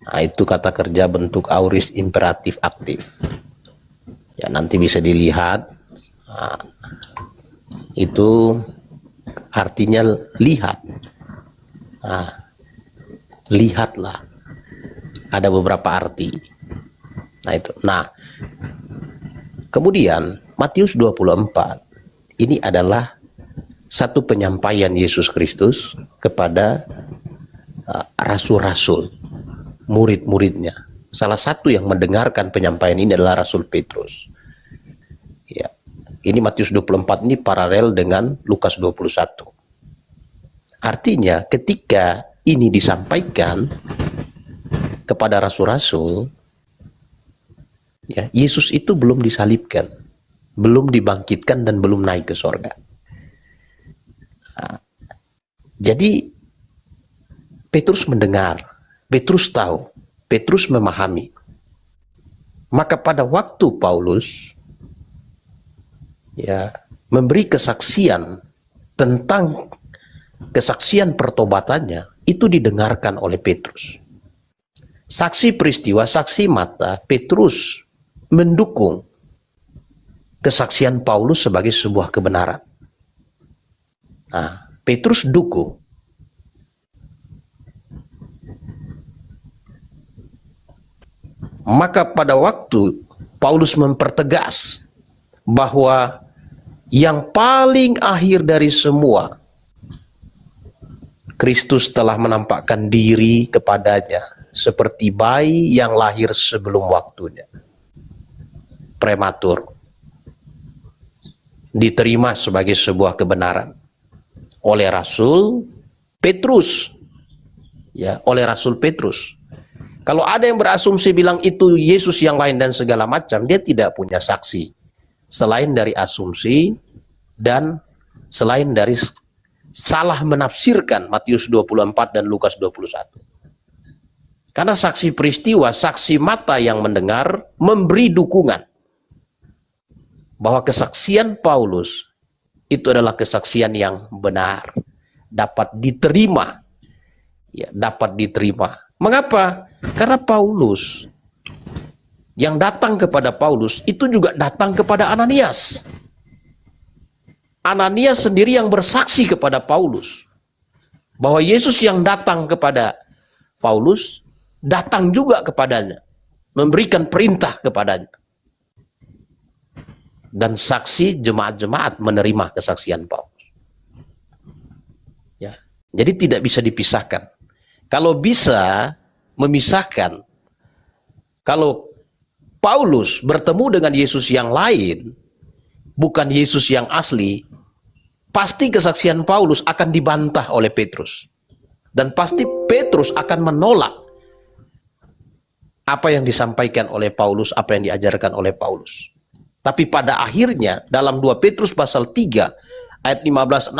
Nah, itu kata kerja bentuk aorist imperatif aktif. Ya nanti bisa dilihat. Nah, itu artinya lihat. Nah, lihatlah. Ada beberapa arti. Nah itu. Nah, kemudian Matius 24 ini adalah satu penyampaian Yesus Kristus kepada rasul-rasul, murid-muridnya. Salah satu yang mendengarkan penyampaian ini adalah Rasul Petrus. Ya, ini Matius 24 ini paralel dengan Lukas 21. Artinya ketika ini disampaikan kepada rasul-rasul, ya, Yesus itu belum disalibkan, belum dibangkitkan dan belum naik ke sorga. Nah, jadi Petrus mendengar, Petrus tahu, Petrus memahami. Maka pada waktu Paulus ya memberi kesaksian tentang kesaksian pertobatannya, itu didengarkan oleh Petrus. Saksi peristiwa, saksi mata, Petrus mendukung kesaksian Paulus sebagai sebuah kebenaran. Nah, Petrus dukung. Maka pada waktu Paulus mempertegas bahwa yang paling akhir dari semua, Kristus telah menampakkan diri kepadanya seperti bayi yang lahir sebelum waktunya. Prematur. Diterima sebagai sebuah kebenaran oleh Rasul Petrus. Ya, oleh Rasul Petrus. Kalau ada yang berasumsi bilang itu Yesus yang lain dan segala macam, dia tidak punya saksi selain dari asumsi dan selain dari salah menafsirkan Matius 24 dan Lukas 21. Karena saksi peristiwa, saksi mata yang mendengar memberi dukungan bahwa kesaksian Paulus itu adalah kesaksian yang benar, dapat diterima. Ya, dapat diterima. Mengapa? Karena Paulus yang datang kepada Paulus itu juga datang kepada Ananias. Ananias sendiri yang bersaksi kepada Paulus bahwa Yesus yang datang kepada Paulus datang juga kepadanya, memberikan perintah kepadanya. Dan saksi jemaat-jemaat menerima kesaksian Paulus. Ya, jadi tidak bisa dipisahkan. Kalau bisa memisahkan, kalau Paulus bertemu dengan Yesus yang lain, bukan Yesus yang asli, pasti kesaksian Paulus akan dibantah oleh Petrus. Dan pasti Petrus akan menolak apa yang disampaikan oleh Paulus, apa yang diajarkan oleh Paulus. Tapi pada akhirnya dalam 2 Petrus pasal 3 ayat 15-16,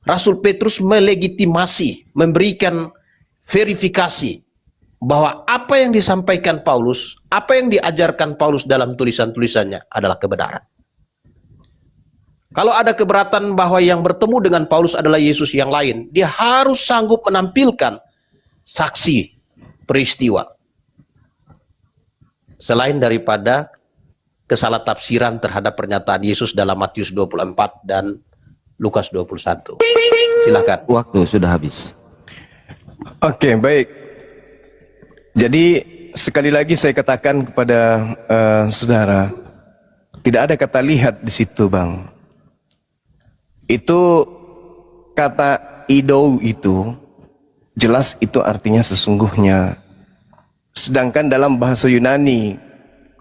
Rasul Petrus melegitimasi, memberikan verifikasi bahwa apa yang disampaikan Paulus, apa yang diajarkan Paulus dalam tulisan-tulisannya adalah kebenaran. Kalau ada keberatan bahwa yang bertemu dengan Paulus adalah Yesus yang lain, dia harus sanggup menampilkan saksi peristiwa. Selain daripada kesalah tafsiran terhadap pernyataan Yesus dalam Matius 24 dan Lukas 21. Silakan. Waktu sudah habis. Oke, baik. Jadi sekali lagi saya katakan kepada saudara, tidak ada kata lihat di situ, Bang. Itu kata idou itu jelas itu artinya sesungguhnya. Sedangkan dalam bahasa Yunani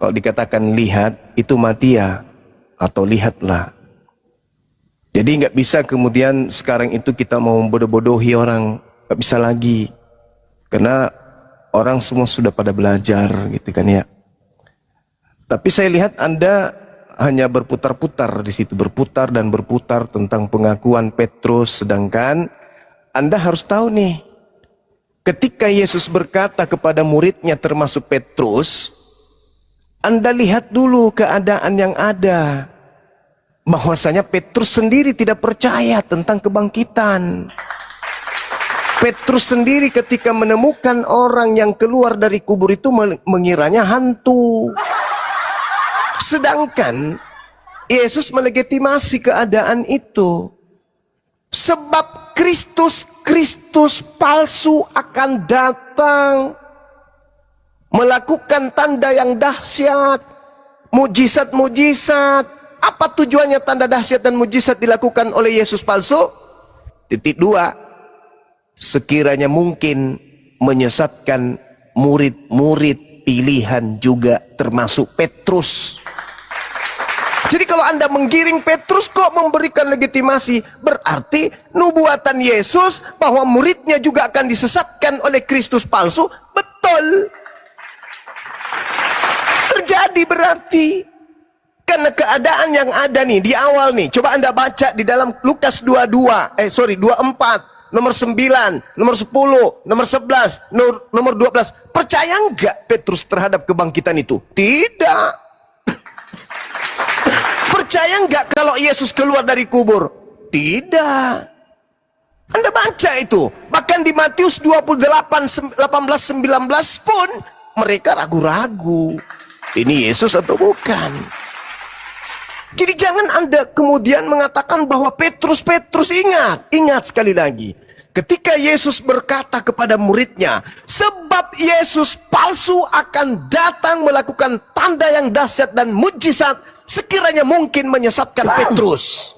Kalau dikatakan lihat, itu matia atau lihatlah. Jadi nggak bisa kemudian sekarang itu kita mau bodoh-bodohi orang, nggak bisa lagi. Karena orang semua sudah pada belajar gitu kan ya. Tapi saya lihat Anda hanya berputar-putar di situ, berputar dan berputar tentang pengakuan Petrus, sedangkan Anda harus tahu nih, ketika Yesus berkata kepada muridnya termasuk Petrus, Anda lihat dulu keadaan yang ada. Bahwasanya Petrus sendiri tidak percaya tentang kebangkitan. Petrus sendiri ketika menemukan orang yang keluar dari kubur itu mengiranya hantu. Sedangkan Yesus melegitimasi keadaan itu. Sebab Kristus palsu akan datang, melakukan tanda yang dahsyat, mujizat-mujizat. Apa tujuannya tanda dahsyat dan mujizat dilakukan oleh Yesus palsu? Titik 2, sekiranya mungkin menyesatkan murid-murid pilihan juga termasuk Petrus. Jadi kalau Anda menggiring Petrus kok memberikan legitimasi, berarti nubuatan Yesus bahwa muridnya juga akan disesatkan oleh Kristus palsu, betul. Terjadi berarti. Karena keadaan yang ada nih di awal nih, coba Anda baca di dalam Lukas 24, nomor 9, nomor 10, nomor 11, nomor 12. Percaya enggak Petrus terhadap kebangkitan itu? Tidak. Percaya enggak kalau Yesus keluar dari kubur? Tidak. Anda baca itu. Bahkan di Matius 28, 18, 19 pun mereka ragu-ragu. Ini Yesus atau bukan? Jadi jangan Anda kemudian mengatakan bahwa Petrus ingat sekali lagi. Ketika Yesus berkata kepada muridnya, sebab Yesus palsu akan datang melakukan tanda yang dahsyat dan mujizat, sekiranya mungkin menyesatkan Petrus.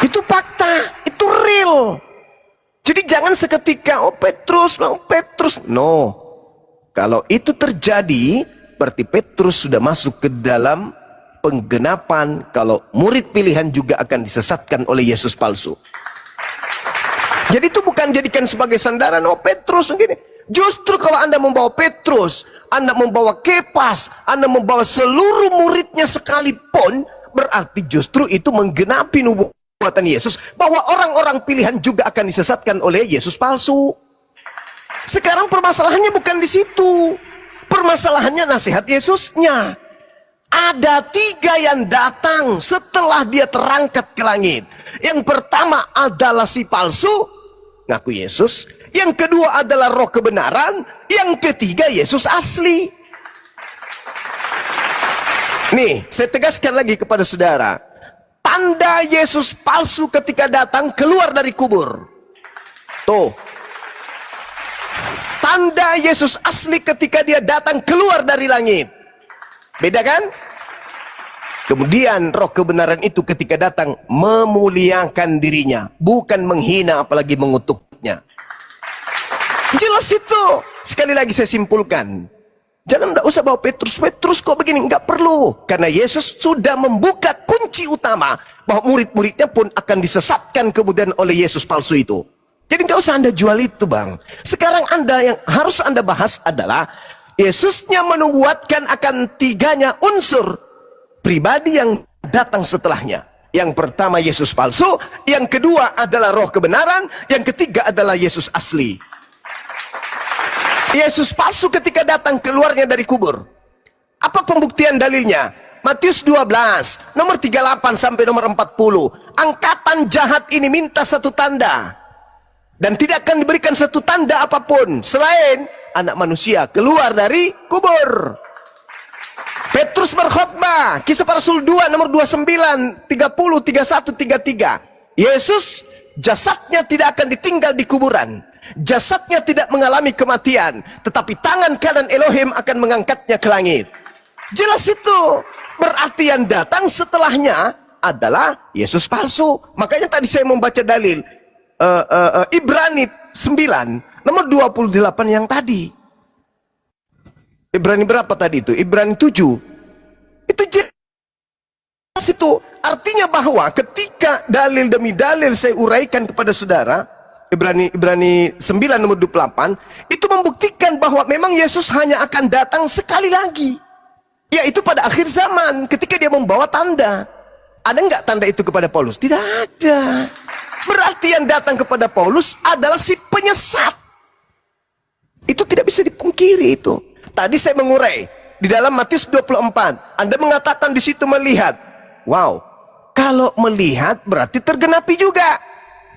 Itu fakta, itu real. Jadi jangan seketika, oh Petrus. No. Kalau itu terjadi, berarti Petrus sudah masuk ke dalam penggenapan kalau murid pilihan juga akan disesatkan oleh Yesus palsu. Jadi itu bukan jadikan sebagai sandaran, oh Petrus begini. Justru kalau Anda membawa Petrus, Anda membawa Kepas, Anda membawa seluruh muridnya sekalipun, berarti justru itu menggenapi nubuatan Yesus bahwa orang-orang pilihan juga akan disesatkan oleh Yesus palsu. Sekarang permasalahannya bukan di situ. Permasalahannya nasihat Yesusnya. Ada 3 yang datang setelah dia terangkat ke langit. Yang pertama adalah si palsu, ngaku Yesus. Yang kedua adalah roh kebenaran. Yang ketiga Yesus asli. Nih, saya tegaskan lagi kepada saudara. Tanda Yesus palsu ketika datang keluar dari kubur. Tuh. Tanda Yesus asli ketika dia datang keluar dari langit. Beda kan? Kemudian roh kebenaran itu ketika datang memuliakan dirinya, bukan menghina apalagi mengutuknya. Jelas itu. Sekali lagi saya simpulkan. Jangan enggak usah bawa Petrus kok begini, enggak perlu. Karena Yesus sudah membuka kunci utama bahwa murid-muridnya pun akan disesatkan kemudian oleh Yesus palsu itu. Jadi nggak usah Anda jual itu, Bang. Sekarang yang harus Anda bahas adalah Yesusnya menubuatkan akan 3 unsur pribadi yang datang setelahnya. Yang pertama Yesus palsu, yang kedua adalah roh kebenaran, yang ketiga adalah Yesus asli. Yesus palsu ketika datang keluarnya dari kubur. Apa pembuktian dalilnya? Matius 12, nomor 38 sampai nomor 40. Angkatan jahat ini minta satu tanda. Dan tidak akan diberikan satu tanda apapun selain anak manusia keluar dari kubur. Petrus berkhotbah, Kisah Para Rasul 2 nomor 29, 30, 31, 33. Yesus jasadnya tidak akan ditinggal di kuburan. Jasadnya tidak mengalami kematian, tetapi tangan kanan Elohim akan mengangkatnya ke langit. Jelas itu. Berarti yang datang setelahnya adalah Yesus palsu. Makanya tadi saya membaca dalil Ibrani 9 nomor 28 yang tadi. Ibrani berapa tadi itu? Ibrani 7. Itu jelas itu. Artinya bahwa ketika dalil demi dalil saya uraikan kepada saudara, Ibrani 9 nomor 28, itu membuktikan bahwa memang Yesus hanya akan datang sekali lagi, yaitu pada akhir zaman ketika dia membawa tanda. Ada nggak tanda itu kepada Paulus? Tidak ada. Berarti yang datang kepada Paulus adalah si penyesat. Itu tidak bisa dipungkiri itu. Tadi saya mengurai di dalam Matius 24. Anda mengatakan di situ melihat. Wow. Kalau melihat berarti tergenapi juga.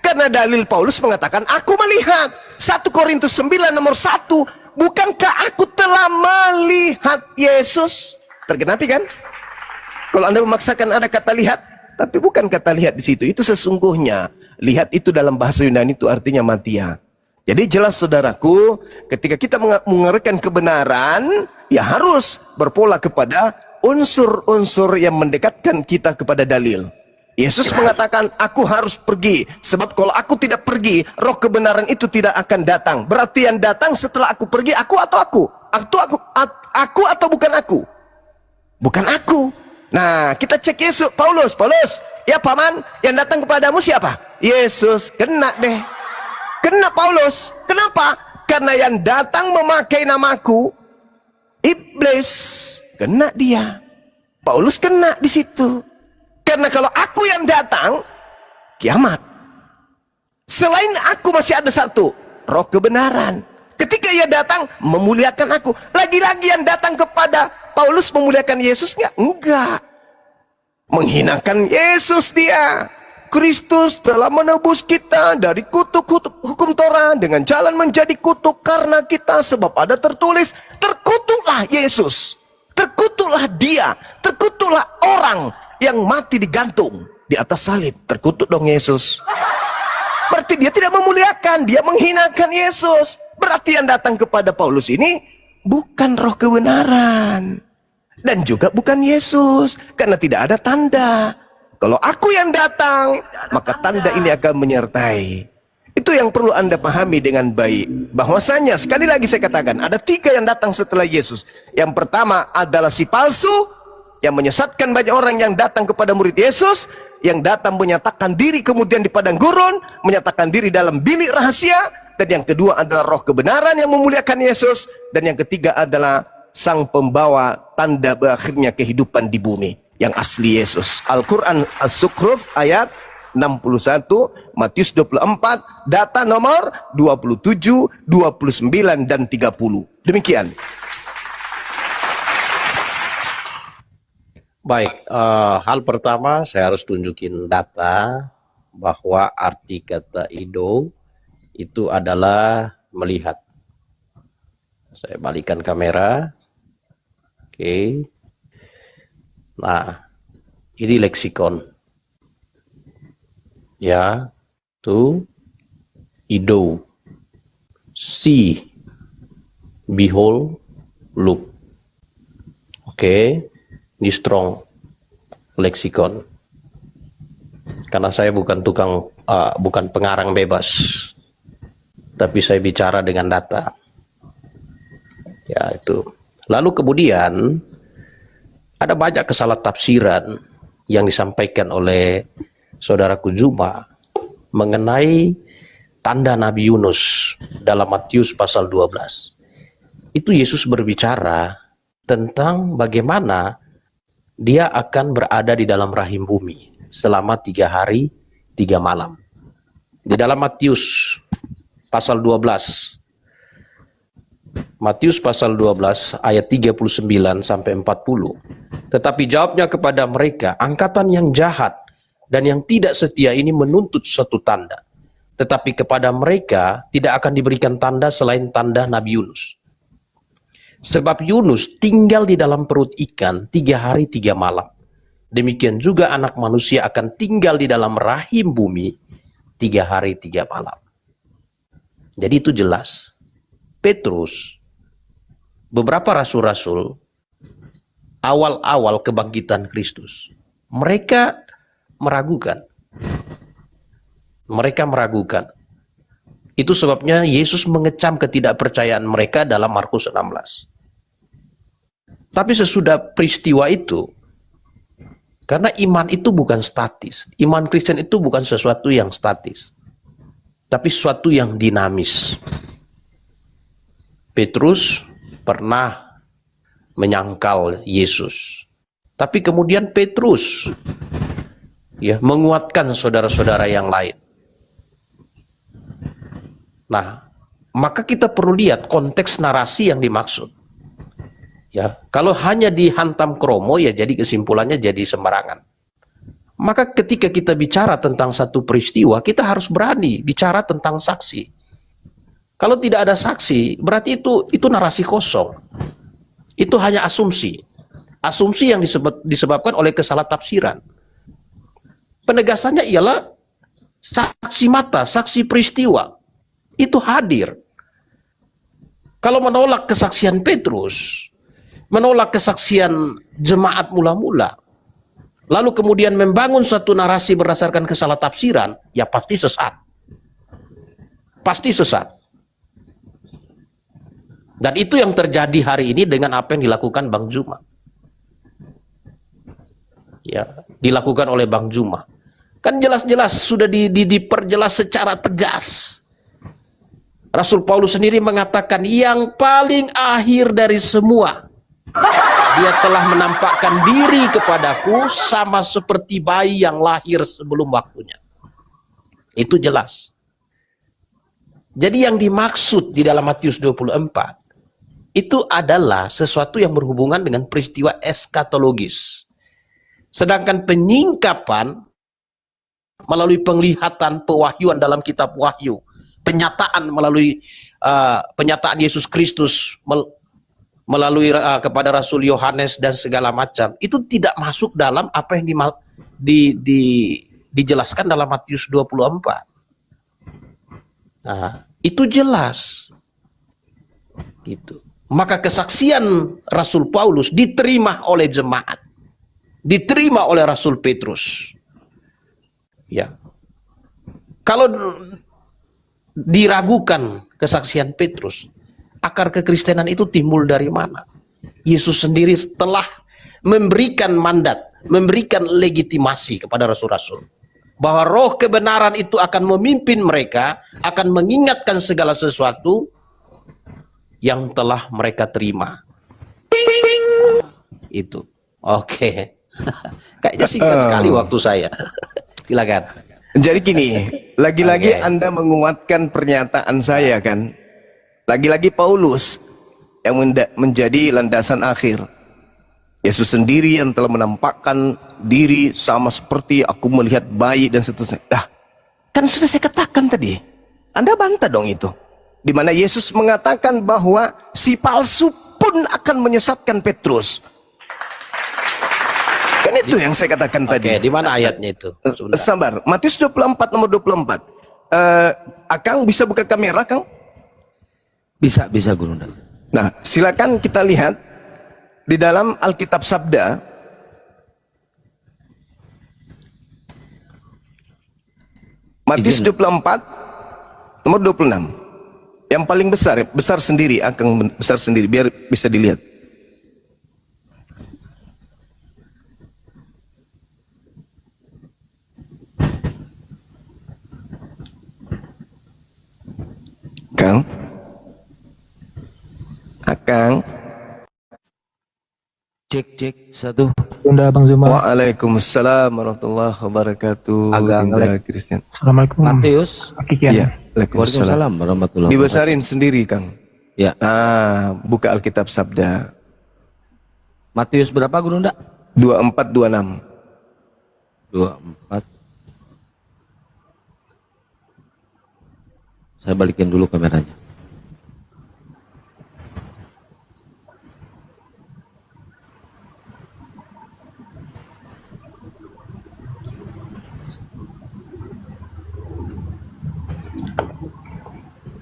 Karena dalil Paulus mengatakan aku melihat. 1 Korintus 9 nomor 1. Bukankah aku telah melihat Yesus? Tergenapi kan? Kalau Anda memaksakan ada kata lihat, tapi bukan kata lihat di situ. Itu sesungguhnya. Lihat itu dalam bahasa Yunani itu artinya matia. Jadi jelas saudaraku, ketika kita mengerjakan kebenaran, ya harus berpola kepada unsur-unsur yang mendekatkan kita kepada dalil. Yesus mengatakan, aku harus pergi. Sebab kalau aku tidak pergi, roh kebenaran itu tidak akan datang. Berarti yang datang setelah aku pergi, aku atau aku? Aku atau bukan aku? Bukan aku. Nah, kita cek Yesus. Paulus, ya paman, yang datang kepadamu siapa? Yesus. Kena deh. Kena Paulus. Kenapa? Karena yang datang memakai namaku, iblis. Kena dia. Paulus kena di situ. Karena kalau aku yang datang, kiamat. Selain aku masih ada satu, roh kebenaran. Ketika ia datang, memuliakan aku. Lagi-lagi yang datang kepada Paulus memuliakan Yesus nggak? Enggak. Menghinakan Yesus dia. Kristus telah menebus kita dari kutuk hukum Torah dengan jalan menjadi kutuk karena kita, sebab ada tertulis, terkutuklah Yesus. Terkutuklah dia. Terkutuklah orang yang mati digantung di atas salib. Terkutuk dong Yesus. Berarti dia tidak memuliakan, dia menghinakan Yesus. Berarti yang datang kepada Paulus ini bukan roh kebenaran. Dan juga bukan Yesus. Karena tidak ada tanda. Kalau aku yang datang, maka tanda ini akan menyertai. Itu yang perlu Anda pahami dengan baik. Bahwasanya, sekali lagi saya katakan, ada 3 yang datang setelah Yesus. Yang pertama adalah si palsu, yang menyesatkan banyak orang yang datang kepada murid Yesus, yang datang menyatakan diri kemudian di padang gurun, menyatakan diri dalam bilik rahasia, dan yang kedua adalah roh kebenaran yang memuliakan Yesus, dan yang ketiga adalah sang pembawa tanda berakhirnya kehidupan di bumi, yang asli Yesus. Al-Quran As-Sukhruf ayat 61, Matius 24, data nomor 27, 29, dan 30. Demikian. Baik, hal pertama saya harus tunjukin data bahwa arti kata ido itu adalah melihat. Saya balikan kamera. Oke. Nah, ini leksikon. Ya, tuh ido. See, behold, look. Oke. Ini strong leksikon. Karena saya bukan bukan pengarang bebas, tapi saya bicara dengan data. Ya itu. Lalu kemudian ada banyak kesalahtafsiran yang disampaikan oleh saudaraku Juma mengenai tanda Nabi Yunus dalam Matius pasal 12. Itu Yesus berbicara tentang bagaimana dia akan berada di dalam rahim bumi selama 3 hari 3 malam. Di dalam Matius pasal 12. Matius pasal 12 ayat 39 sampai 40. Tetapi jawabnya kepada mereka, angkatan yang jahat dan yang tidak setia ini menuntut satu tanda. Tetapi kepada mereka tidak akan diberikan tanda selain tanda Nabi Yunus. Sebab Yunus tinggal di dalam perut ikan 3 hari 3 malam. Demikian juga anak manusia akan tinggal di dalam rahim bumi 3 hari 3 malam. Jadi itu jelas. Petrus, beberapa rasul-rasul, awal-awal kebangkitan Kristus, mereka meragukan. Mereka meragukan. Itu sebabnya Yesus mengecam ketidakpercayaan mereka dalam Markus 16. Tapi sesudah peristiwa itu, karena iman itu bukan statis. Iman Kristen itu bukan sesuatu yang statis, tapi sesuatu yang dinamis. Petrus pernah menyangkal Yesus, tapi kemudian Petrus menguatkan saudara-saudara yang lain. Nah, maka kita perlu lihat konteks narasi yang dimaksud. Kalau hanya dihantam kromo, jadi kesimpulannya jadi sembarangan. Maka ketika kita bicara tentang satu peristiwa, kita harus berani bicara tentang saksi. Kalau tidak ada saksi, berarti itu narasi kosong. Itu hanya asumsi. Asumsi yang disebabkan oleh kesalahtafsiran. Penegasannya ialah saksi mata, saksi peristiwa itu hadir. Kalau menolak kesaksian Petrus, menolak kesaksian jemaat mula-mula, lalu kemudian membangun satu narasi berdasarkan kesalahtafsiran, ya pasti sesat. Pasti sesat. Dan itu yang terjadi hari ini dengan apa yang dilakukan Bang Juma. Dilakukan oleh Bang Juma. Kan jelas-jelas sudah diperjelas secara tegas. Rasul Paulus sendiri mengatakan yang paling akhir dari semua, dia telah menampakkan diri kepadaku sama seperti bayi yang lahir sebelum waktunya. Itu jelas. Jadi yang dimaksud di dalam Matius 24 itu adalah sesuatu yang berhubungan dengan peristiwa eskatologis. Sedangkan penyingkapan melalui penglihatan pewahyuan dalam kitab Wahyu, penyataan melalui penyataan Yesus Kristus melalui kepada Rasul Yohanes dan segala macam, itu tidak masuk dalam apa yang dijelaskan dalam Matius 24. Nah, itu jelas. Gitu. Maka kesaksian Rasul Paulus diterima oleh jemaat, diterima oleh Rasul Petrus. Kalau diragukan kesaksian Petrus, akar kekristenan itu timbul dari mana? Yesus sendiri telah memberikan mandat, memberikan legitimasi kepada rasul-rasul, bahwa roh kebenaran itu akan memimpin mereka, akan mengingatkan segala sesuatu yang telah mereka terima. Itu. Oke. Kayaknya singkat sekali waktu saya. Silakan. Jadi gini, lagi-lagi Anda menguatkan pernyataan saya kan. Lagi-lagi Paulus yang menjadi landasan akhir. Yesus sendiri yang telah menampakkan diri sama seperti aku melihat bayi dan seterusnya. Kan sudah saya katakan tadi. Anda bantah dong itu. Di mana Yesus mengatakan bahwa si palsu pun akan menyesatkan Petrus. Kan itu yang saya katakan tadi. Di mana ayatnya itu? Sabar. Matius 24 nomor 24. Akang bisa buka kamera, Kang? Bisa Guru. Nah, silakan kita lihat di dalam Alkitab Sabda. Matius 24 nomor 26. Yang paling besar sendiri, Akang besar sendiri biar bisa dilihat. Kang, Akang, cek satu. Bunda Bang Zuma. Waalaikumsalam warahmatullahi wabarakatuh. Dinda Christian. Assalamualaikum. Matius. Ya, Waalaikumsalam warahmatullahi wabarakatuh. Dibesarin sendiri, Kang. Ya. Buka Alkitab Sabda. Matius berapa Guru Nda? 24-26. 24. Saya balikin dulu kameranya.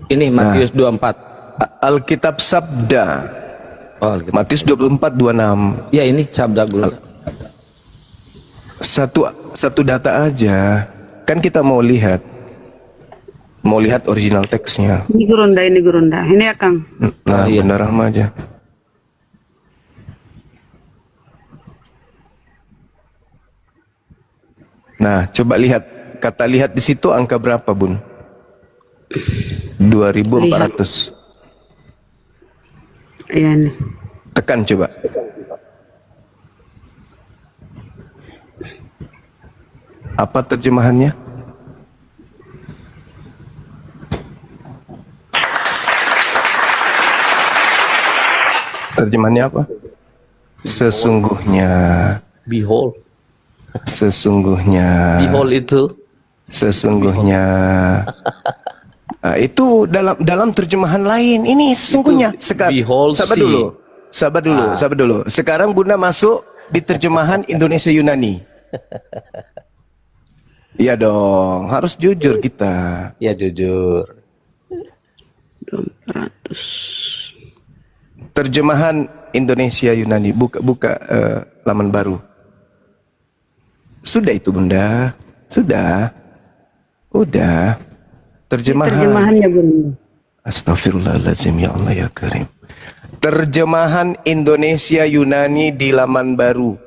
Ini Matius 24. Alkitab Sabda. Oh, Alkitab. Matius 24-26. Ya, ini sabda Guru. Satu data aja. Kan kita mau lihat original teksnya. Ini Gurunda. Ini Akang. Nah, iya. benar Rahma aja. Nah, coba lihat. Kata lihat di situ angka berapa, Bun? 2400. Iya nih. Tekan coba. Apa terjemahannya? Terjemahannya apa? Sesungguhnya. Behold. Sesungguhnya. Behold itu. Sesungguhnya. Nah, itu dalam terjemahan lain. Ini sesungguhnya. Sekarang. Behold, Sabar see. dulu. Sabar dulu. Sabar dulu. Sekarang Bunda masuk di terjemahan Indonesia Yunani. Iya dong. Harus jujur kita. Ya jujur. 200. Terjemahan Indonesia Yunani. Buka laman baru. Sudah itu Bunda. Sudah. Udah. Terjemahannya Bunda. Astagfirullahaladzim, ya Allah ya Karim. Terjemahan Indonesia Yunani di laman baru.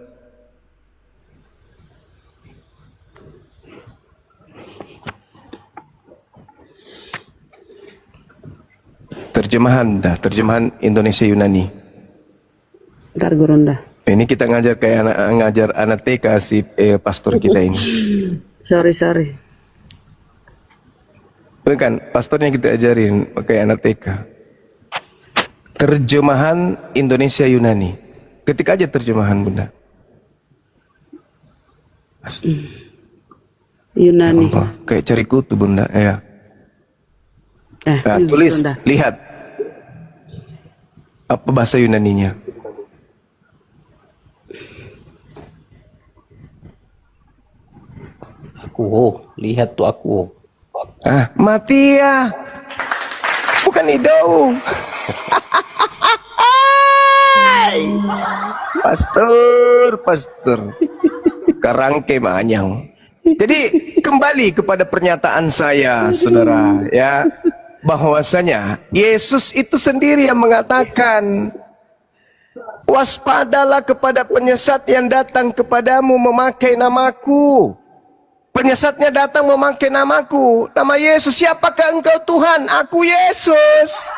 Terjemahan Indonesia Yunani. Ntar Gurunda. Ini kita ngajar anak TK si pastor kita ini. Sorry. Bukan, pastornya kita ajarin pakai anak TK. Terjemahan Indonesia Yunani. Ketik aja terjemahan Bunda. Yunani. Allah, kayak cari kutu Bunda, ya. Nah, ini tulis, Bunda. lihat. Apa bahasa Yunaninya? Aku, lihat tuh aku. Mati ya. Bukan Idau. Pastor. Karangke manyang. Jadi kembali kepada pernyataan saya, saudara, ya, bahwasanya Yesus itu sendiri yang mengatakan, waspadalah kepada penyesat yang datang kepadamu memakai namaku. Penyesatnya datang memakai namaku. Nama Yesus. Siapakah engkau Tuhan? Aku Yesus.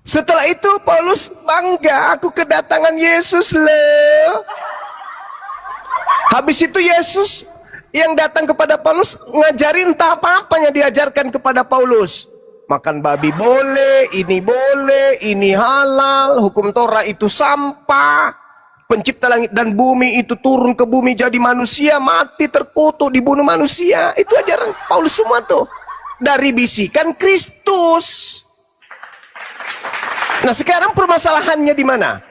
Setelah itu Paulus bangga. Aku kedatangan Yesus loh. Habis itu Yesus yang datang kepada Paulus ngajarin entah apa-apanya diajarkan kepada Paulus. Makan babi boleh, ini halal, hukum Torah itu sampah. Pencipta langit dan bumi itu turun ke bumi jadi manusia, mati terkutuk, dibunuh manusia. Itu ajaran Paulus semua tuh. Dari bisikan Kristus. Nah, sekarang permasalahannya di mana?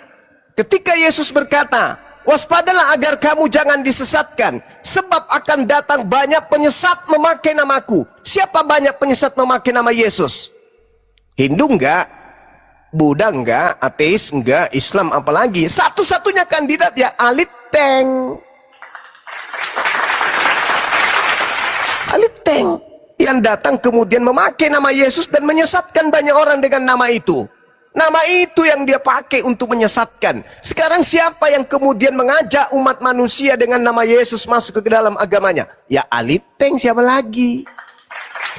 Ketika Yesus berkata, waspadalah agar kamu jangan disesatkan, sebab akan datang banyak penyesat memakai namaku. Siapa banyak penyesat memakai nama Yesus? Hindu enggak? Buddha enggak, ateis enggak, Islam apalagi. Satu-satunya kandidat ya Aliteng. Aliteng yang datang kemudian memakai nama Yesus dan menyesatkan banyak orang dengan nama itu. Nama itu yang dia pakai untuk menyesatkan. Sekarang siapa yang kemudian mengajak umat manusia dengan nama Yesus masuk ke dalam agamanya? Ya Aliteng, siapa lagi?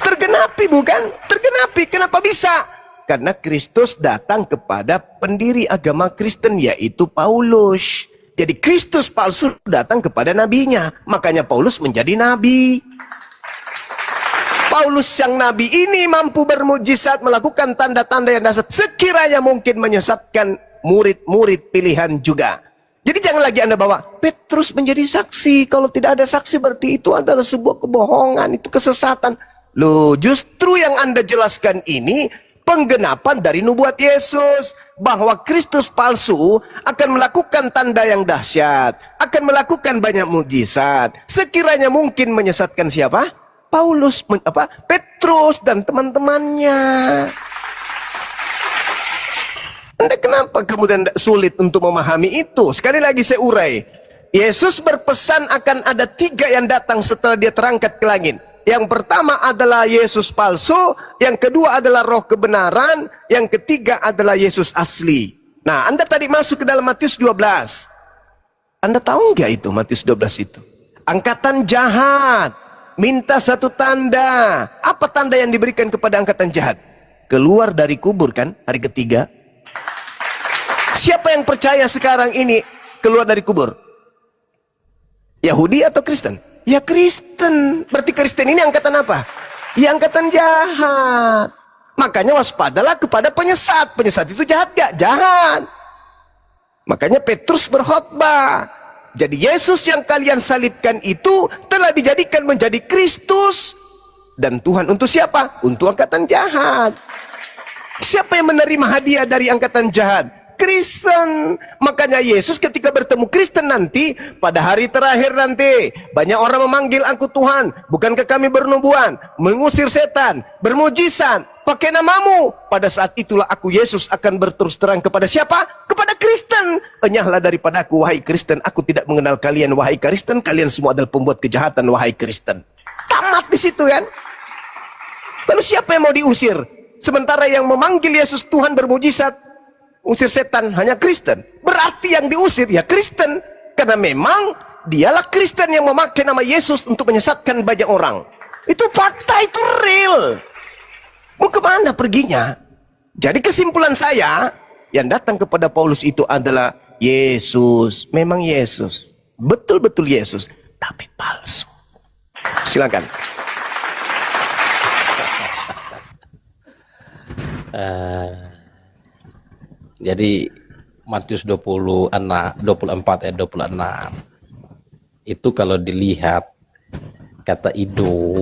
Tergenapi bukan? Tergenapi. Kenapa bisa? Karena Kristus datang kepada pendiri agama Kristen, yaitu Paulus. Jadi Kristus palsu datang kepada nabinya. Makanya Paulus menjadi nabi. Paulus yang nabi ini mampu bermujizat, melakukan tanda-tanda yang dahsyat, sekiranya mungkin menyesatkan murid-murid pilihan juga. Jadi jangan lagi Anda bawa Petrus menjadi saksi. Kalau tidak ada saksi berarti itu adalah sebuah kebohongan, itu kesesatan. Loh, justru yang Anda jelaskan ini penggenapan dari nubuat Yesus, bahwa Kristus palsu akan melakukan tanda yang dahsyat, akan melakukan banyak mukjizat, sekiranya mungkin menyesatkan siapa? Paulus, Petrus dan teman-temannya. Anda kenapa kemudian sulit untuk memahami itu? Sekali lagi saya urai. Yesus berpesan akan ada 3 yang datang setelah dia terangkat ke langit. Yang pertama adalah Yesus palsu, yang kedua adalah roh kebenaran, yang ketiga adalah Yesus asli. Nah, Anda tadi masuk ke dalam Matius 12. Anda tahu nggak itu Matius 12 itu? Angkatan jahat minta satu tanda. Apa tanda yang diberikan kepada angkatan jahat? Keluar dari kubur kan hari ketiga. Siapa yang percaya sekarang ini keluar dari kubur? Yahudi atau Kristen? Ya Kristen. Berarti Kristen ini angkatan apa? Ya angkatan jahat. Makanya waspadalah kepada penyesat. Penyesat itu jahat gak? Jahat. Makanya Petrus berkhotbah. Jadi Yesus yang kalian salibkan itu telah dijadikan menjadi Kristus. Dan Tuhan untuk siapa? Untuk angkatan jahat. Siapa yang menerima hadiah dari angkatan jahat? Kristen. Makanya Yesus ketika bertemu Kristen nanti, pada hari terakhir nanti, banyak orang memanggil aku Tuhan. Bukankah kami bernubuat, mengusir setan, bermujizat, pakai namamu? Pada saat itulah aku Yesus akan berterus terang kepada siapa? Kepada Kristen. Enyahlah daripada aku, wahai Kristen. Aku tidak mengenal kalian, wahai Kristen. Kalian semua adalah pembuat kejahatan, wahai Kristen. Tamat di situ kan? Lalu siapa yang mau diusir? Sementara yang memanggil Yesus Tuhan bermujizat, usir setan hanya Kristen. Berarti yang diusir ya Kristen. Karena memang dialah Kristen yang memakai nama Yesus untuk menyesatkan banyak orang. Itu fakta, itu real. Mau kemana perginya? Jadi kesimpulan saya, yang datang kepada Paulus itu adalah Yesus. Memang Yesus. Betul-betul Yesus. Tapi palsu. Silakan. Jadi Matius 24 ayat 26 itu kalau dilihat kata ido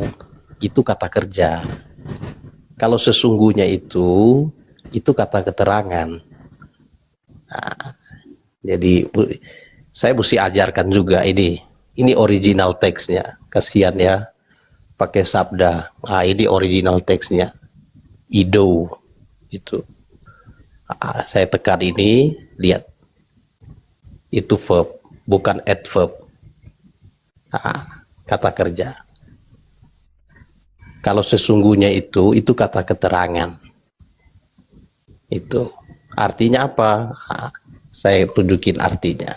itu kata kerja. Kalau sesungguhnya itu kata keterangan. Nah, jadi saya mesti ajarkan juga ini original teksnya. Kasihan ya pakai sabda. Ini original teksnya. Ido itu. Saya tekan ini, lihat itu verb, bukan adverb. Kata kerja. Kalau sesungguhnya itu kata keterangan. Itu artinya apa? Saya tunjukin artinya.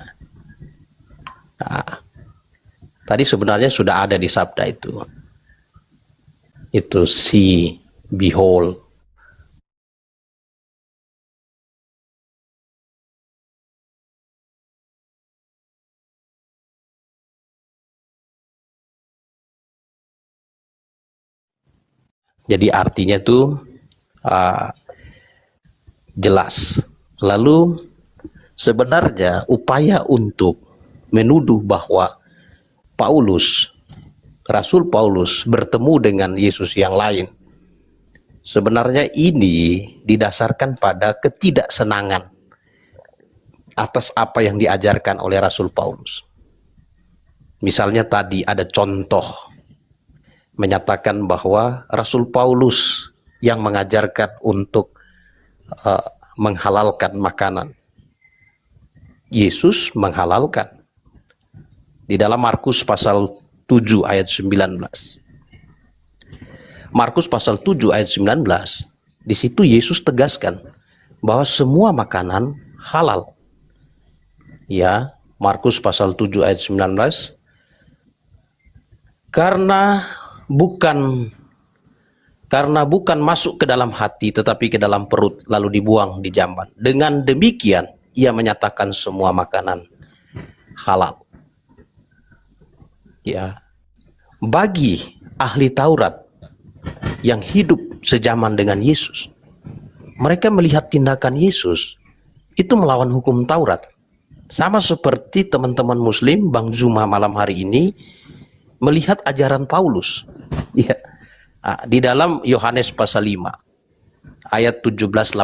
Tadi sebenarnya sudah ada di sabda itu. Itu see, behold. Jadi artinya itu jelas. Lalu sebenarnya upaya untuk menuduh bahwa Rasul Paulus bertemu dengan Yesus yang lain, sebenarnya ini didasarkan pada ketidaksenangan atas apa yang diajarkan oleh Rasul Paulus. Misalnya tadi ada contoh menyatakan bahwa Rasul Paulus yang mengajarkan untuk menghalalkan makanan. Yesus menghalalkan. Di dalam Markus pasal 7 ayat 19. Markus pasal 7 ayat 19, di situ Yesus tegaskan bahwa semua makanan halal. Ya, Markus pasal 7 ayat 19. Karena bukan masuk ke dalam hati tetapi ke dalam perut lalu dibuang di jamban. Dengan demikian ia menyatakan semua makanan halal. Ya. Bagi ahli Taurat yang hidup sejaman dengan Yesus, mereka melihat tindakan Yesus itu melawan hukum Taurat. Sama seperti teman-teman Muslim Bang Zuma malam hari ini melihat ajaran Paulus. Ya. Di dalam Yohanes pasal 5 ayat 17-18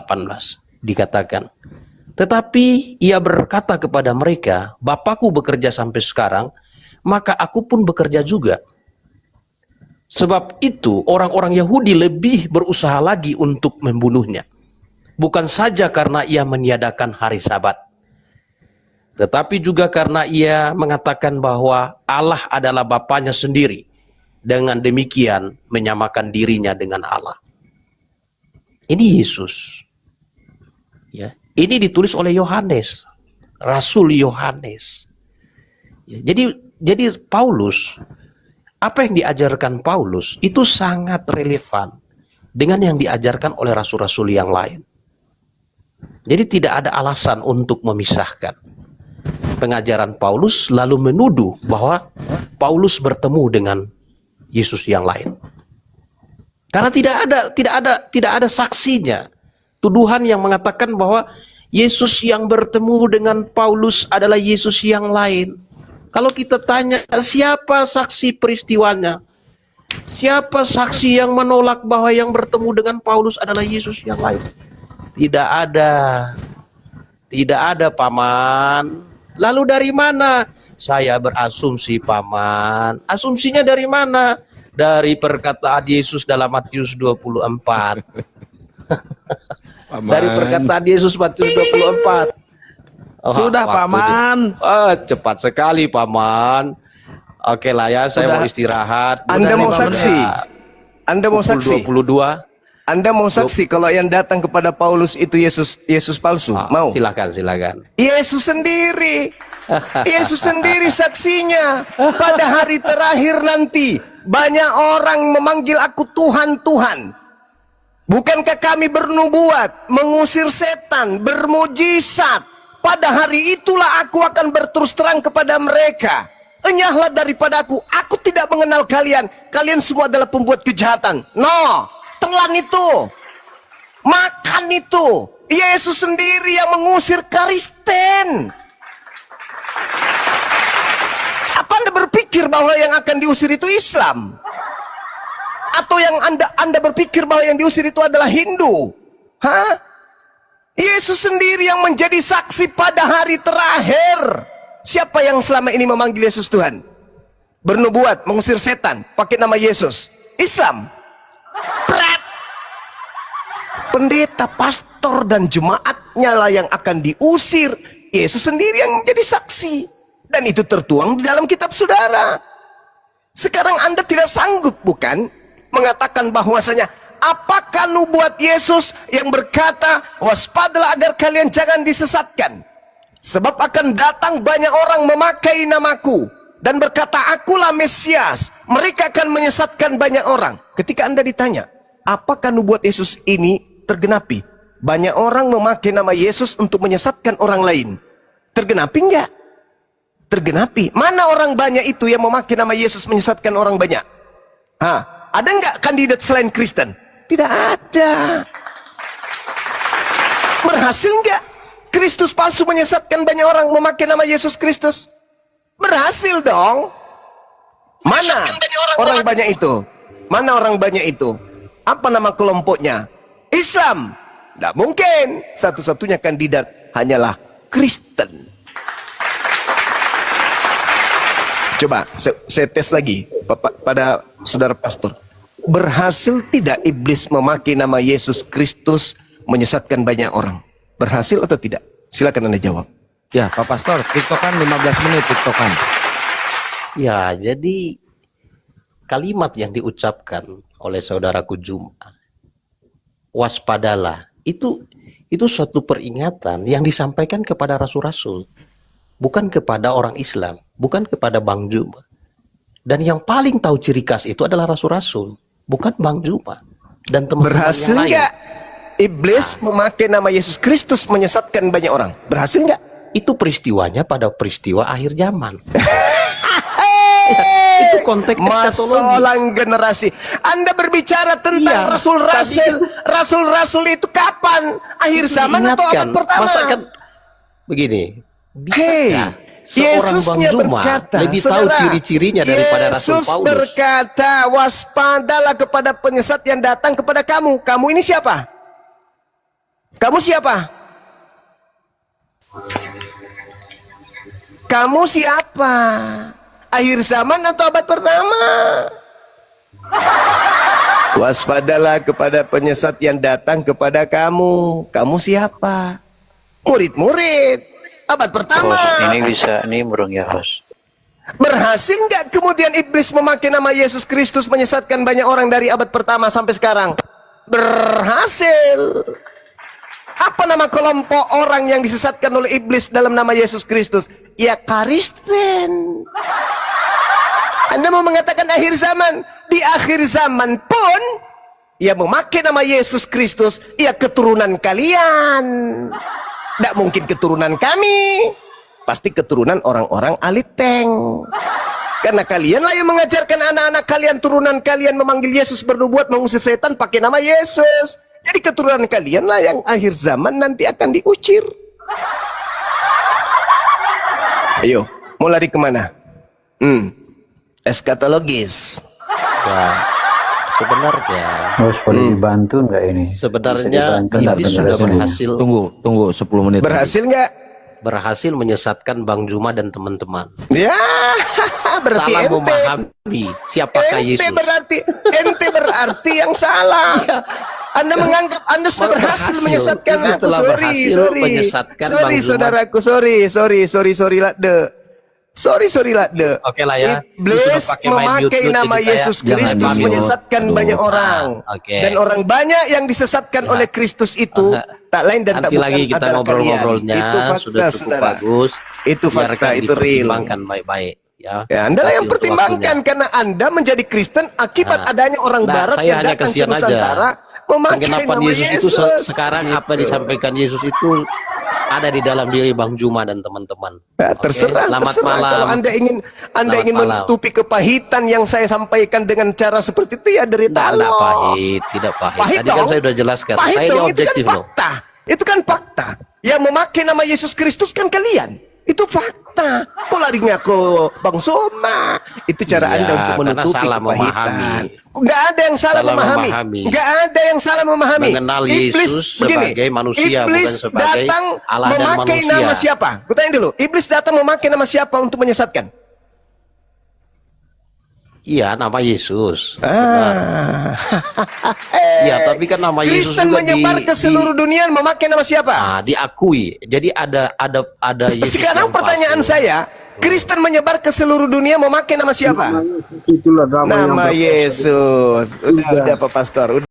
dikatakan, tetapi ia berkata kepada mereka, Bapakku bekerja sampai sekarang, maka aku pun bekerja juga. Sebab itu orang-orang Yahudi lebih berusaha lagi untuk membunuhnya. Bukan saja karena ia meniadakan hari Sabat, tetapi juga karena ia mengatakan bahwa Allah adalah Bapanya sendiri. Dengan demikian menyamakan dirinya dengan Allah. Ini Yesus. Ya, ini ditulis oleh Yohanes, Rasul Yohanes. Jadi Paulus, apa yang diajarkan Paulus itu sangat relevan dengan yang diajarkan oleh rasul-rasul yang lain. Jadi tidak ada alasan untuk memisahkan pengajaran Paulus lalu menuduh bahwa Paulus bertemu dengan Yesus yang lain. Karena tidak ada saksinya. Tuduhan yang mengatakan bahwa Yesus yang bertemu dengan Paulus adalah Yesus yang lain. Kalau kita tanya siapa saksi peristiwanya, siapa saksi yang menolak bahwa yang bertemu dengan Paulus adalah Yesus yang lain? Tidak ada paman. Lalu dari mana? Saya berasumsi paman. Asumsinya dari mana? Dari perkataan Yesus dalam Matius 24. Dari perkataan Yesus Matius 24. Sudah paman. Cepat sekali paman. Oke lah ya, saya mau istirahat. Anda mau saksi? Anda mau saksi? 22. Anda mau saksi kalau yang datang kepada Paulus itu Yesus palsu? Mau? Silakan. Yesus sendiri. Yesus sendiri saksinya. Pada hari terakhir nanti banyak orang memanggil aku Tuhan, Tuhan. Bukankah kami bernubuat, mengusir setan, bermujizat? Pada hari itulah aku akan berterus terang kepada mereka, enyahlah daripadaku, aku tidak mengenal kalian. Kalian semua adalah pembuat kejahatan. No, telan itu, makan itu. Yesus sendiri yang mengusir Kristen. Apa Anda berpikir bahwa yang akan diusir itu Islam? Atau yang Anda berpikir bahwa yang diusir itu adalah Hindu? Hah? Yesus sendiri yang menjadi saksi pada hari terakhir. Siapa yang selama ini memanggil Yesus Tuhan? Bernubuat, mengusir setan, pakai nama Yesus. Islam. Pret. Pendeta, pastor, dan jemaatnya lah yang akan diusir. Yesus sendiri yang menjadi saksi. Dan itu tertuang di dalam kitab saudara. Sekarang Anda tidak sanggup, bukan? Mengatakan bahwasanya apakah nubuat Yesus yang berkata waspadalah agar kalian jangan disesatkan, sebab akan datang banyak orang memakai namaku dan berkata akulah Mesias, mereka akan menyesatkan banyak orang. Ketika Anda ditanya apakah nubuat Yesus ini tergenapi, banyak orang memakai nama Yesus untuk menyesatkan orang lain, tergenapi enggak? Tergenapi. Mana orang banyak itu yang memakai nama Yesus menyesatkan orang banyak? Ada enggak kandidat selain Kristen? Tidak ada. Berhasil enggak Kristus palsu menyesatkan banyak orang memakai nama Yesus Kristus? Berhasil dong. Mana orang banyak itu? Mana orang banyak itu? Apa nama kelompoknya? Islam. Tidak mungkin. Satu-satunya kandidat hanyalah Kristen. Coba saya tes lagi pada saudara pastor. Berhasil tidak iblis memakai nama Yesus Kristus menyesatkan banyak orang? Berhasil atau tidak? Silakan Anda jawab. Ya, Pak Pastor, tiktokan 15 menit tiktokan. Ya, jadi kalimat yang diucapkan oleh saudaraku Juma, waspadalah, itu suatu peringatan yang disampaikan kepada rasul-rasul, bukan kepada orang Islam, bukan kepada Bang Juma. Dan yang paling tahu ciri khas itu adalah rasul-rasul, bukan Bang Juma dan teman-teman Berhasil yang lain. nggak iblis memakai nama Yesus Kristus menyesatkan banyak orang? Berhasil nggak? Itu peristiwanya pada peristiwa akhir zaman. Itu konteks eskatologis. Masalah generasi. Anda berbicara tentang rasul-rasul itu kapan? Akhir zaman atau abad pertama? Begini. Yesusnya berkata, lebih tahu ciri-cirinya daripada Rasul Yesus Paulus. berkata, waspadalah kepada penyesat yang datang kepada kamu. Kamu ini siapa? Kamu siapa? Kamu siapa? Akhir zaman atau abad pertama? Waspadalah kepada penyesat yang datang kepada kamu. Kamu siapa? Murid-murid abad pertama. Ini burung ya, host. Berhasil nggak kemudian iblis memakai nama Yesus Kristus menyesatkan banyak orang dari abad pertama sampai sekarang? Berhasil. Apa nama kelompok orang yang disesatkan oleh iblis dalam nama Yesus Kristus? Ya Kristen. Anda mau mengatakan akhir zaman? Di akhir zaman pun ia memakai nama Yesus Kristus, ia keturunan kalian. Tidak mungkin keturunan kami, pasti keturunan orang-orang aliteng. Karena kalianlah yang mengajarkan anak-anak kalian, turunan kalian memanggil Yesus bernubuat mengusir setan pakai nama Yesus. Jadi keturunan kalianlah yang akhir zaman nanti akan diucir. Ayo, mau lari kemana? Eskatologis. Ya, sebenarnya Harus boleh dibantu nggak ini? sebenarnya Bisa dibantu iblis nggak sudah dari sini? berhasil Tunggu 10 menit. Berhasil nggak? berhasil menyesatkan Bang Juma dan teman-teman. Ya, berarti Salah ente. memahami siapakah Yesus. Ente berarti yang salah. Anda menganggap Anda sudah berhasil menyesatkan Iblis aku. telah berhasil menyesatkan Bang Juma. Saudaraku, sorry Lakde. Oke lah ya. Iblis memakai nama Yesus Kristus menyesatkan banyak orang. Oke. Dan orang banyak yang disesatkan oleh Kristus itu tak lain dan tak Nanti bukan lagi kita antara ngobrol-ngobrolnya kalian. Itu fakta, sudah cukup saudara. bagus. Itu fakta, Biarkan itu real. dipertimbangkan baik-baik ya. Ya, Anda lah yang Kasih untuk pertimbangkan karena Anda menjadi Kristen akibat adanya orang Barat saya yang hanya datang ke kasihan Nusantara aja. memakai Penggenapan nama Yesus itu sekarang apa yang disampaikan Yesus itu ada di dalam diri Bang Juma dan teman-teman. Ya, Oke, terserah, selamat terserah. malam. Kalau Anda ingin Selamat malam. menutupi kepahitan yang saya sampaikan dengan cara seperti itu, ya derita Tidak Allah. pahit, tidak pahit. Pahit Tadi kan dong. saya sudah jelaskan. Pahit Saya ini dong, itu kan objektif loh. fakta. Itu kan fakta. Yang memakai nama Yesus Kristus kan kalian. Itu fakta. Kok larinya ke Bang Soma? Itu cara Iya, Anda untuk karena menutupi salah kepahitan. memahami. Nggak ada yang salah memahami. Nggak ada yang salah memahami. Mengenal Iblis, Yesus begini, sebagai manusia, Iblis bukan sebagai datang Allah dan memakai manusia. nama siapa? Kutanya dulu. Iblis datang memakai nama siapa untuk menyesatkan? Iya, nama Yesus. Eh, Iya, tapi kan nama Yesus Kristen juga menyebar ke seluruh dunia memakai nama siapa? diakui. Jadi ada Yesus. Sekarang yang pertanyaan palsu. saya, Kristen menyebar ke seluruh dunia memakai nama siapa? Itulah Nama Yesus. Udah Pak Pastor.